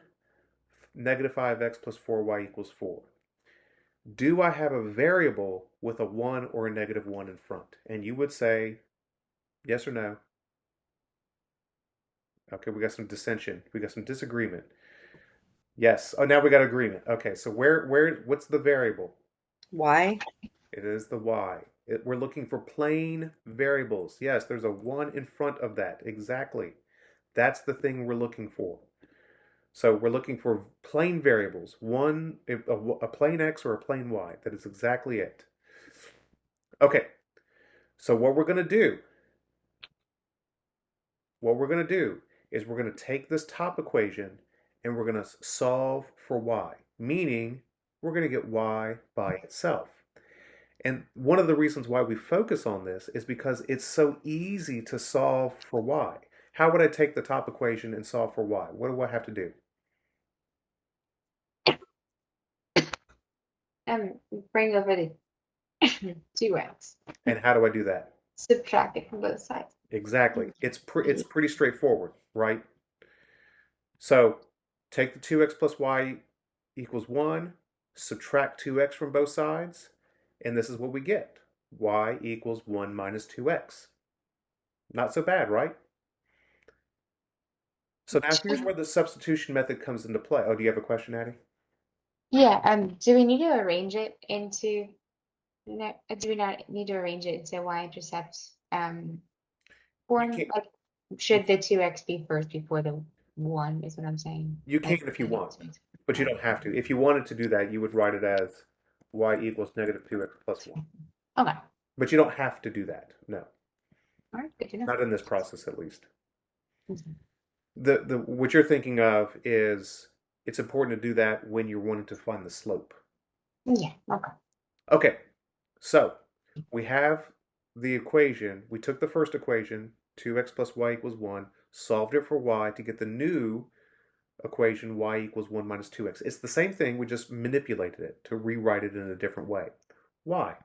-5x plus 4y equals 4. Do I have a variable with a 1 or a -1 in front? And you would say yes or no. Okay, we got some dissension. We got some disagreement. Yes. Oh, now we got agreement. Okay, so what's the variable? Y. It is the y. We're looking for plain variables. Yes, there's a 1 in front of that. Exactly. That's the thing we're looking for. So we're looking for plain variables. A plain x or a plain y. That is exactly it. Okay. So what we're going to do is we're going to take this top equation and we're going to solve for y, meaning we're going to get y by itself. And one of the reasons why we focus on this is because it's so easy to solve for y. How would I take the top equation and solve for y? What do I have to do? Bring over the 2x. And how do I do that? Subtract it from both sides. Exactly. It's pretty straightforward, right? So take the 2x plus y equals 1, subtract 2x from both sides, and this is what we get. Y equals 1 minus 2x. Not so bad, right? So now here's where the substitution method comes into play. Oh, do you have a question, Addie? Yeah, do we need to arrange it into, no, do we not need to arrange it into y-intercept form? can't- Like, should the 2x be first before the 1 is what I'm saying? You can Like, if you want, but you don't have to. If you wanted to do that, you would write it as y equals -2x plus 1. Okay. But you don't have to do that. No. All right, good to know. Not in this process, at least. Mhm. The what you're thinking of is it's important to do that when you're wanting to find the slope. Yeah, okay. Okay, so we have the equation. We took the first equation, 2x plus y equals 1, solved it for y to get the new equation, y equals 1 minus 2x. It's the same thing, we just manipulated it to rewrite it in a different way. Why?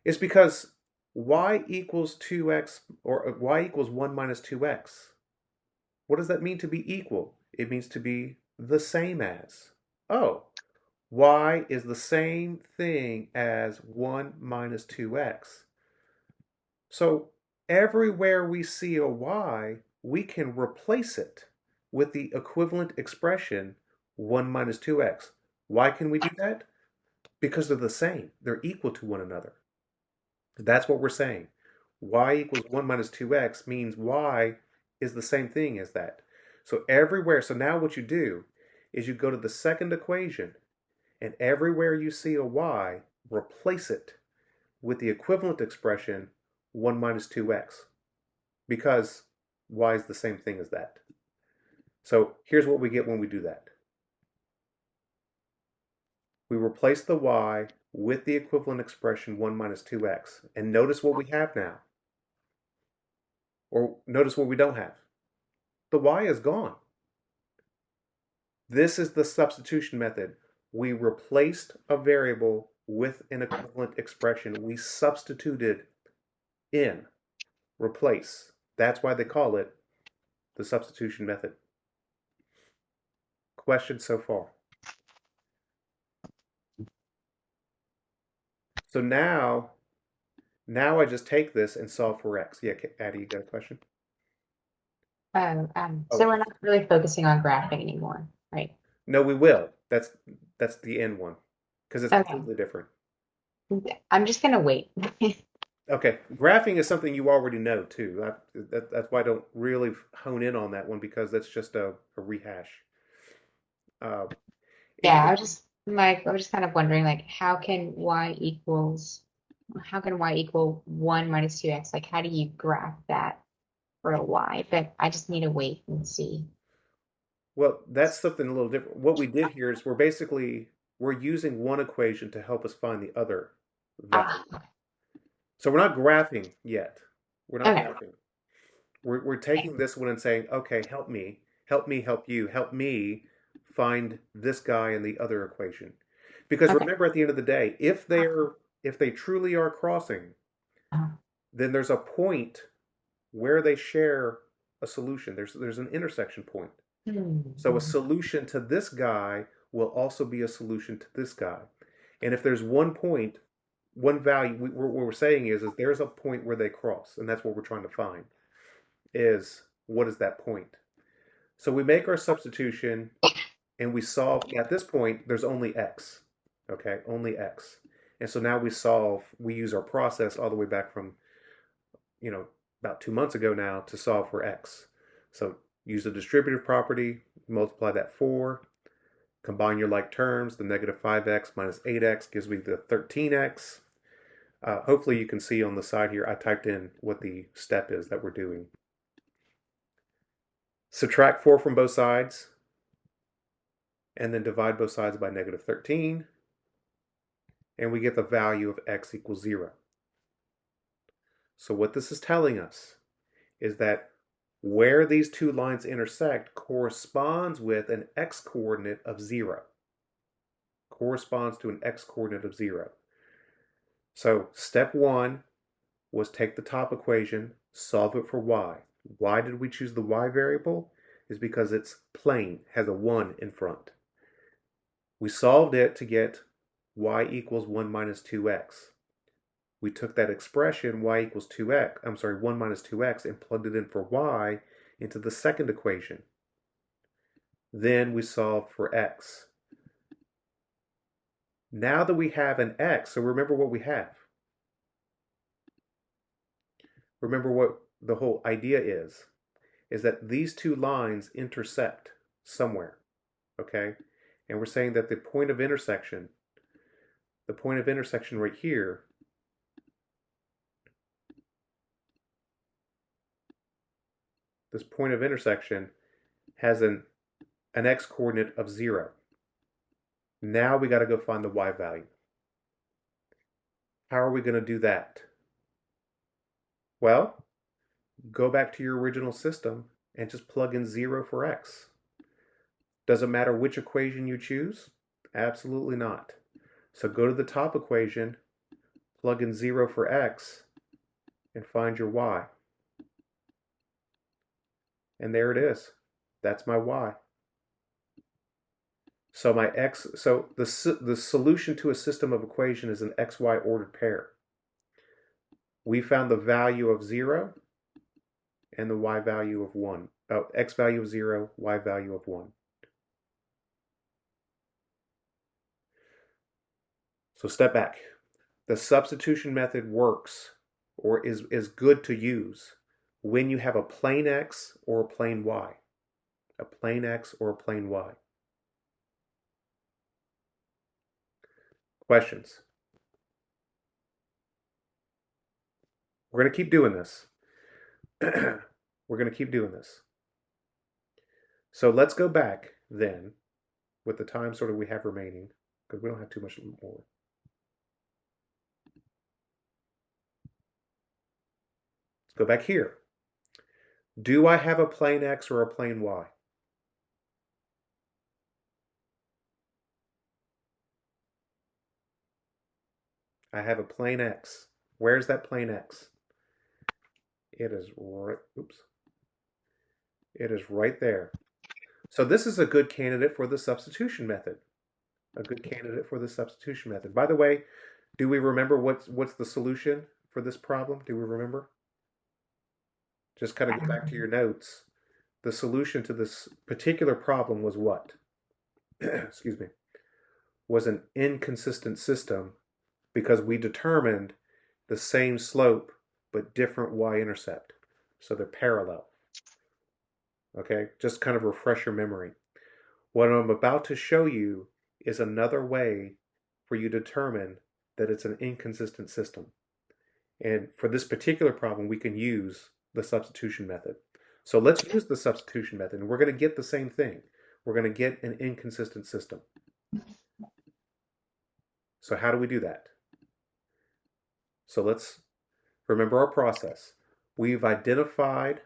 It's because y equals 2x, or y equals 1 minus 2x. What does that mean to be equal? It means to be the same as. Oh, y is the same thing as 1 minus 2x. So everywhere we see a y, we can replace it with the equivalent expression 1 minus 2x. Why can we do that? Because they're the same. They're equal to one another. That's what we're saying. Y equals 1 minus 2x means y is the same thing as that. So everywhere, so now what you do is you go to the second equation, and everywhere you see a y, replace it with the equivalent expression 1 minus 2x, because y is the same thing as that. So here's what we get when we do that. We replace the y with the equivalent expression 1 minus 2x. And notice what we have now. Or notice what we don't have. The y is gone. This is the substitution method. We replaced a variable with an equivalent expression. We substituted in, replace. That's why they call it the substitution method. Questions so far? So now I just take this and solve for x. Yeah, Addie, you got a question? So Oh, we're not really focusing on graphing anymore, right? no, we will. That's the end one, because it's Okay. completely different. I'm just gonna wait. Okay, graphing is something you already know too. That's why I don't really hone in on that one, because that's just a rehash. Uh, if Yeah, you, I was just kind of wondering, like, how can y equal 1 minus 2x? Like, how do you graph that for a y? But I just need to wait and see. well, that's something a little different. What we did here is we're using one equation to help us find the other Ah, value. So we're not graphing yet. We're not okay, graphing. We're taking this one and saying, okay, help me, help me, help you, help me find this guy in the other equation. Because okay. remember, at the end of the day, if they truly are crossing, Uh, then there's a point where they share a solution. There's an intersection point. So a hmm. solution to this guy will also be a solution to this guy. And if there's one point, one value, what we're saying is there's a point where they cross, and that's what we're trying to find. Is what is that point? So we make our substitution and we solve. At this point, there's only x. Okay, only x. And so now we use our process all the way back from, about 2 months ago now to solve for x. So use the distributive property, multiply that 4, combine your like terms, the negative 5x minus 8x gives me the 13x. Hopefully you can see on the side here, I typed in what the step is that we're doing. Subtract 4 from both sides, and then divide both sides by negative 13, and we get the value of x equals 0. So what this is telling us is that where these two lines intersect corresponds with an x-coordinate of 0. Corresponds to an x-coordinate of 0. So step 1 was take the top equation, solve it for y. Why did we choose the y variable? Is because it's plain, has a 1 in front. We solved it to get y equals 1 minus 2x. We took that expression y equals 2x, 1 minus 2x, and plugged it in for y into the second equation. Then we solved for x. Now that we have an x, so remember what we have. Remember what the whole idea is that these two lines intersect somewhere, okay? And we're saying that the point of intersection right here, this point of intersection has an x-coordinate of 0. Now we got to go find the y value. How are we going to do that? Well, go back to your original system and just plug in 0 for x. Does it matter which equation you choose? Absolutely not. So go to the top equation, plug in 0 for x, and find your y. And there it is. That's my y. So the solution to a system of equation is an xy ordered pair. We found the value of 0 and the y value of 1. Oh, x value of 0, y value of 1. So step back. The substitution method works or is good to use when you have a plain x or a plain y. A plain x or a plain y. Questions? We're going to keep doing this. We're going to keep doing this. So let's go back then with the time sort of we have remaining, because we don't have too much more. Let's go back here. Do I have a plain x or a plain y? I have a plain x. Where's that plain x? It is right, oops. It is right there. So this is a good candidate for the substitution method. A good candidate for the substitution method. By the way, do we remember what's the solution for this problem? Do we remember? Just kind of go back to your notes. The solution to this particular problem was what? Excuse me. Was an inconsistent system because we determined the same slope but different y-intercept. So they're parallel. Okay, just kind of refresh your memory. What I'm about to show you is another way for you to determine that it's an inconsistent system. And for this particular problem, we can use the substitution method. So let's use the substitution method, and we're going to get the same thing. We're going to get an inconsistent system. So how do we do that? So let's remember our process. We've identified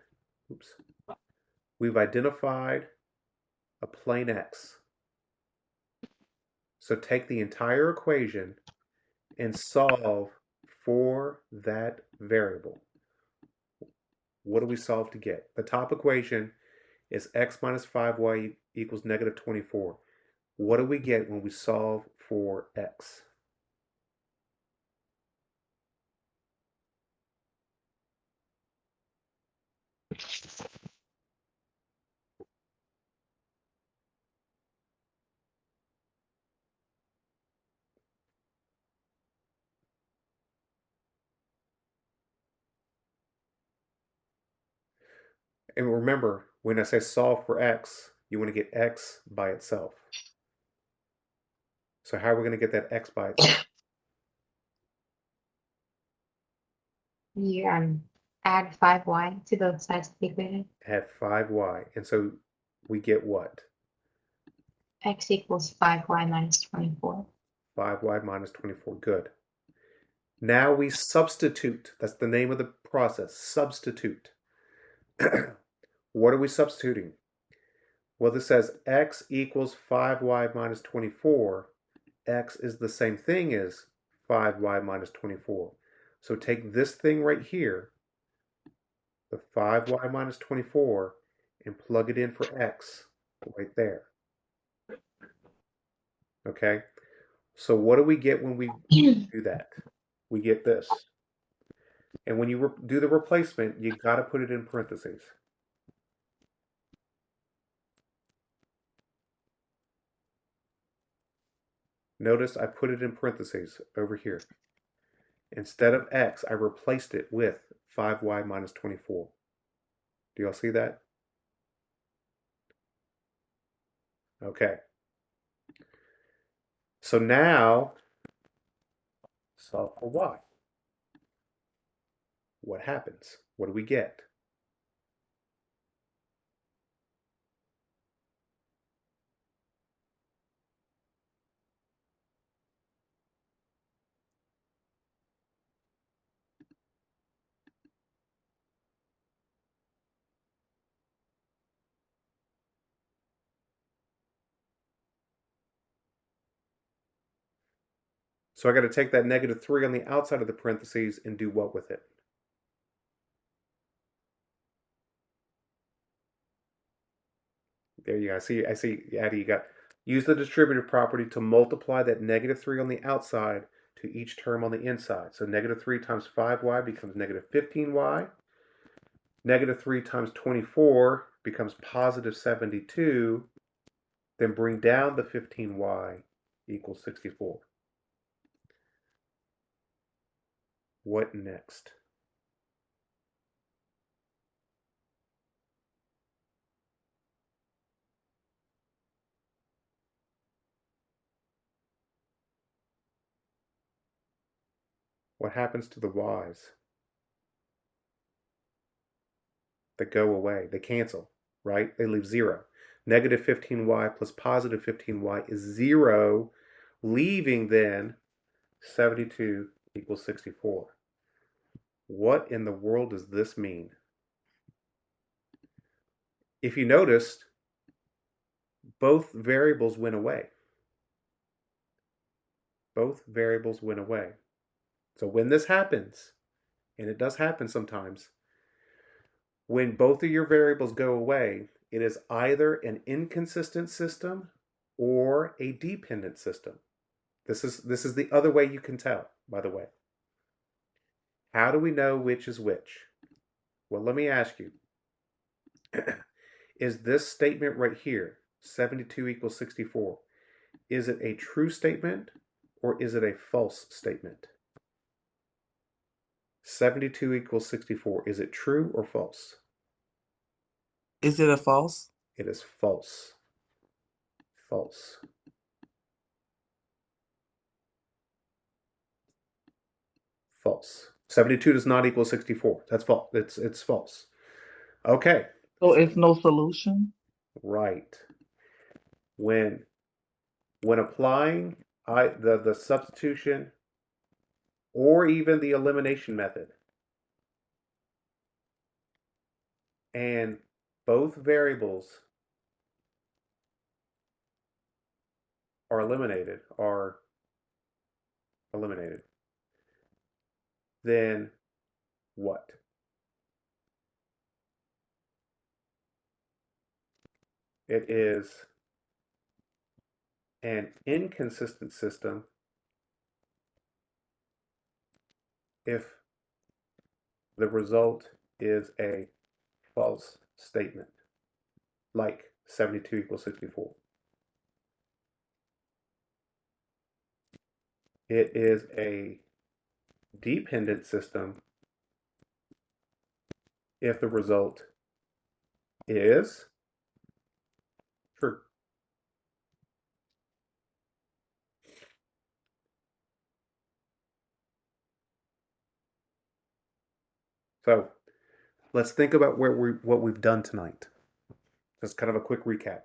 a plane X. So take the entire equation and solve for that variable. What do we solve to get? The top equation is x minus 5y equals negative 24. What do we get when we solve for x? And remember, when I say solve for x, you want to get x by itself. So how are we going to get that x by itself? You add 5y to both sides of the equation. Add 5y. And so we get what? X equals 5y minus 24. 5y minus 24. Good. Now we substitute. That's the name of the process. Substitute. What are we substituting? Well, this says x equals 5y minus 24. X is the same thing as 5y minus 24. So take this thing right here, the 5y minus 24, and plug it in for x right there. Okay? So what do we get when we do that? We get this. And when you do the replacement, you got to put it in parentheses. Notice I put it in parentheses over here. Instead of x, I replaced it with 5y minus 24. Do y'all see that? Okay. So now, solve for y. What happens? What do we get? So I got to take that negative 3 on the outside of the parentheses and do what with it? There you go. I see, Addie, you got Use the distributive property to multiply that negative 3 on the outside to each term on the inside. So negative 3 times 5y becomes negative 15y. Negative 3 times 24 becomes positive 72. Then bring down the 15y equals 64. What next? What happens to the y's? They go away. They cancel, right? They leave 0. Negative 15y plus positive 15y is 0, leaving then 72 equals 64. What in the world does this mean? If you noticed, both variables went away. Both variables went away. So when this happens, and it does happen sometimes, when both of your variables go away, it is either an inconsistent system or a dependent system. This is the other way you can tell, by the way. How do we know which is which? Well, let me ask you. Is this statement right here, 72 equals 64, is it a true statement or is it a false statement? 72 equals 64, is it true or false? Is it a false? It is false. False. False. 72 does not equal 64. That's false. It's false. Okay. So it's no solution? Right. When applying the substitution or even the elimination method, and both variables are eliminated, then what? It is an inconsistent system if the result is a false statement, like 72 equals 64. It is a dependent system if the result is true. So let's think about what we've done tonight. Just kind of a quick recap.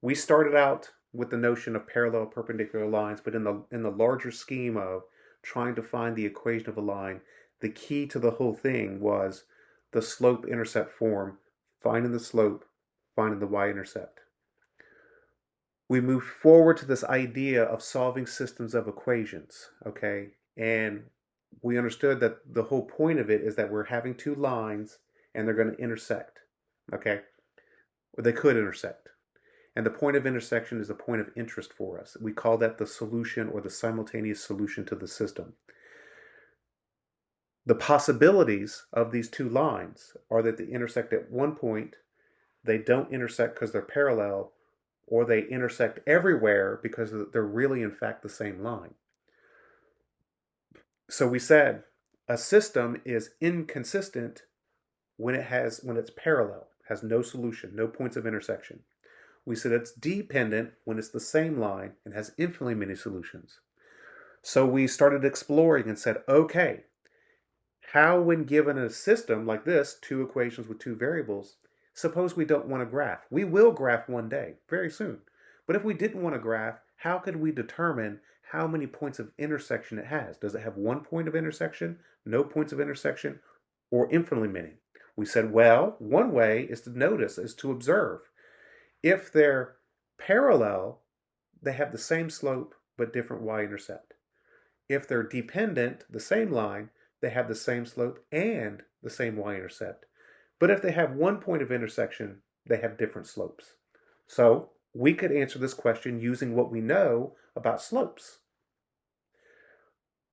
We started out with the notion of parallel perpendicular lines, but in the larger scheme of trying to find the equation of a line, the key to the whole thing was the slope-intercept form, finding the slope, finding the y-intercept. We moved forward to this idea of solving systems of equations, okay? And we understood that the whole point of it is that we're having two lines and they're going to intersect, okay? Or they could intersect. And the point of intersection is a point of interest for us. We call that the solution or the simultaneous solution to the system. The possibilities of these two lines are that they intersect at one point, they don't intersect because they're parallel, or they intersect everywhere because they're really in fact the same line. So we said a system is inconsistent when it's parallel, has no solution, no points of intersection. We said it's dependent when it's the same line and has infinitely many solutions. So we started exploring and said, okay, how when given a system like this, two equations with two variables, suppose we don't want to graph. We will graph one day, very soon. But if we didn't want to graph, how could we determine how many points of intersection it has? Does it have one point of intersection, no points of intersection, or infinitely many? We said, well, one way is to observe. If they're parallel, they have the same slope but different y-intercept. If they're dependent, the same line, they have the same slope and the same y-intercept. But if they have one point of intersection, they have different slopes. So we could answer this question using what we know about slopes.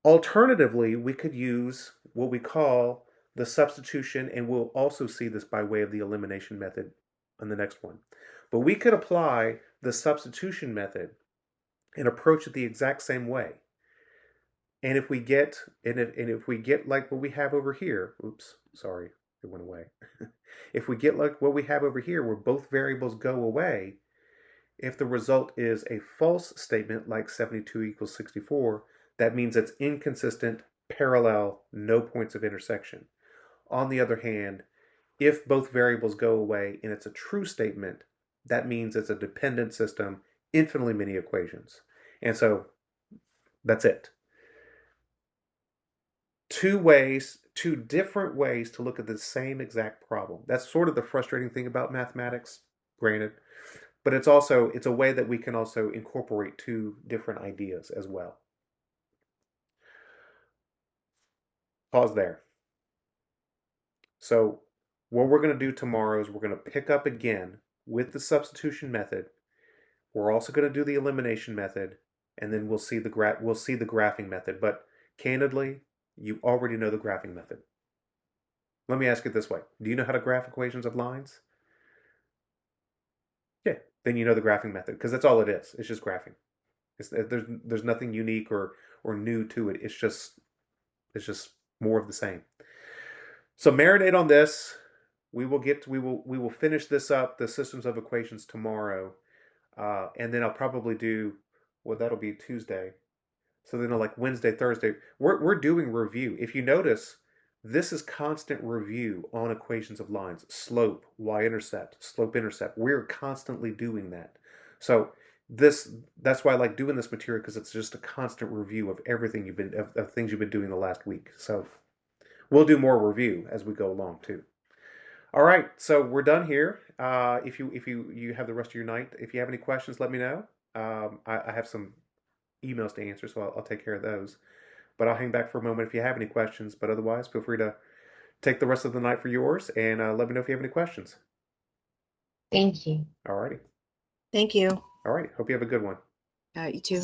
Alternatively, we could use what we call the substitution, and we'll also see this by way of the elimination method on the next one. But we could apply the substitution method and approach it the exact same way. And if we get like what we have over here, oops, sorry, it went away. If we get like what we have over here where both variables go away, if the result is a false statement like 72 equals 64, that means it's inconsistent, parallel, no points of intersection. On the other hand, if both variables go away and it's a true statement, that means it's a dependent system, infinitely many equations. And so that's it. Two different ways to look at the same exact problem. That's sort of the frustrating thing about mathematics, granted. But it's a way that we can also incorporate two different ideas as well. Pause there. So what we're going to do tomorrow is we're going to pick up again with the substitution method. We're also going to do the elimination method, and then we'll see the graphing method. But candidly, you already know the graphing method. Let me ask it this way. Do you know how to graph equations of lines? Yeah, then you know the graphing method, because that's all it is. It's just graphing. There's nothing unique or new to it. It's just more of the same. So marinate on this. We will finish this up, the systems of equations, tomorrow, and then I'll probably do, well, that'll be Tuesday. So then like Wednesday, Thursday, we're doing review. If you notice, this is constant review on equations of lines, slope, y-intercept, slope-intercept. We're constantly doing that. So that's why I like doing this material, because it's just a constant review of everything of things you've been doing the last week. So we'll do more review as we go along too. All right, so we're done here. If you have the rest of your night, if you have any questions, let me know. I have some emails to answer, so I'll take care of those. But I'll hang back for a moment if you have any questions. But otherwise, feel free to take the rest of the night for yours, and let me know if you have any questions. Thank you. All righty. Thank you. All right. Hope you have a good one. You too.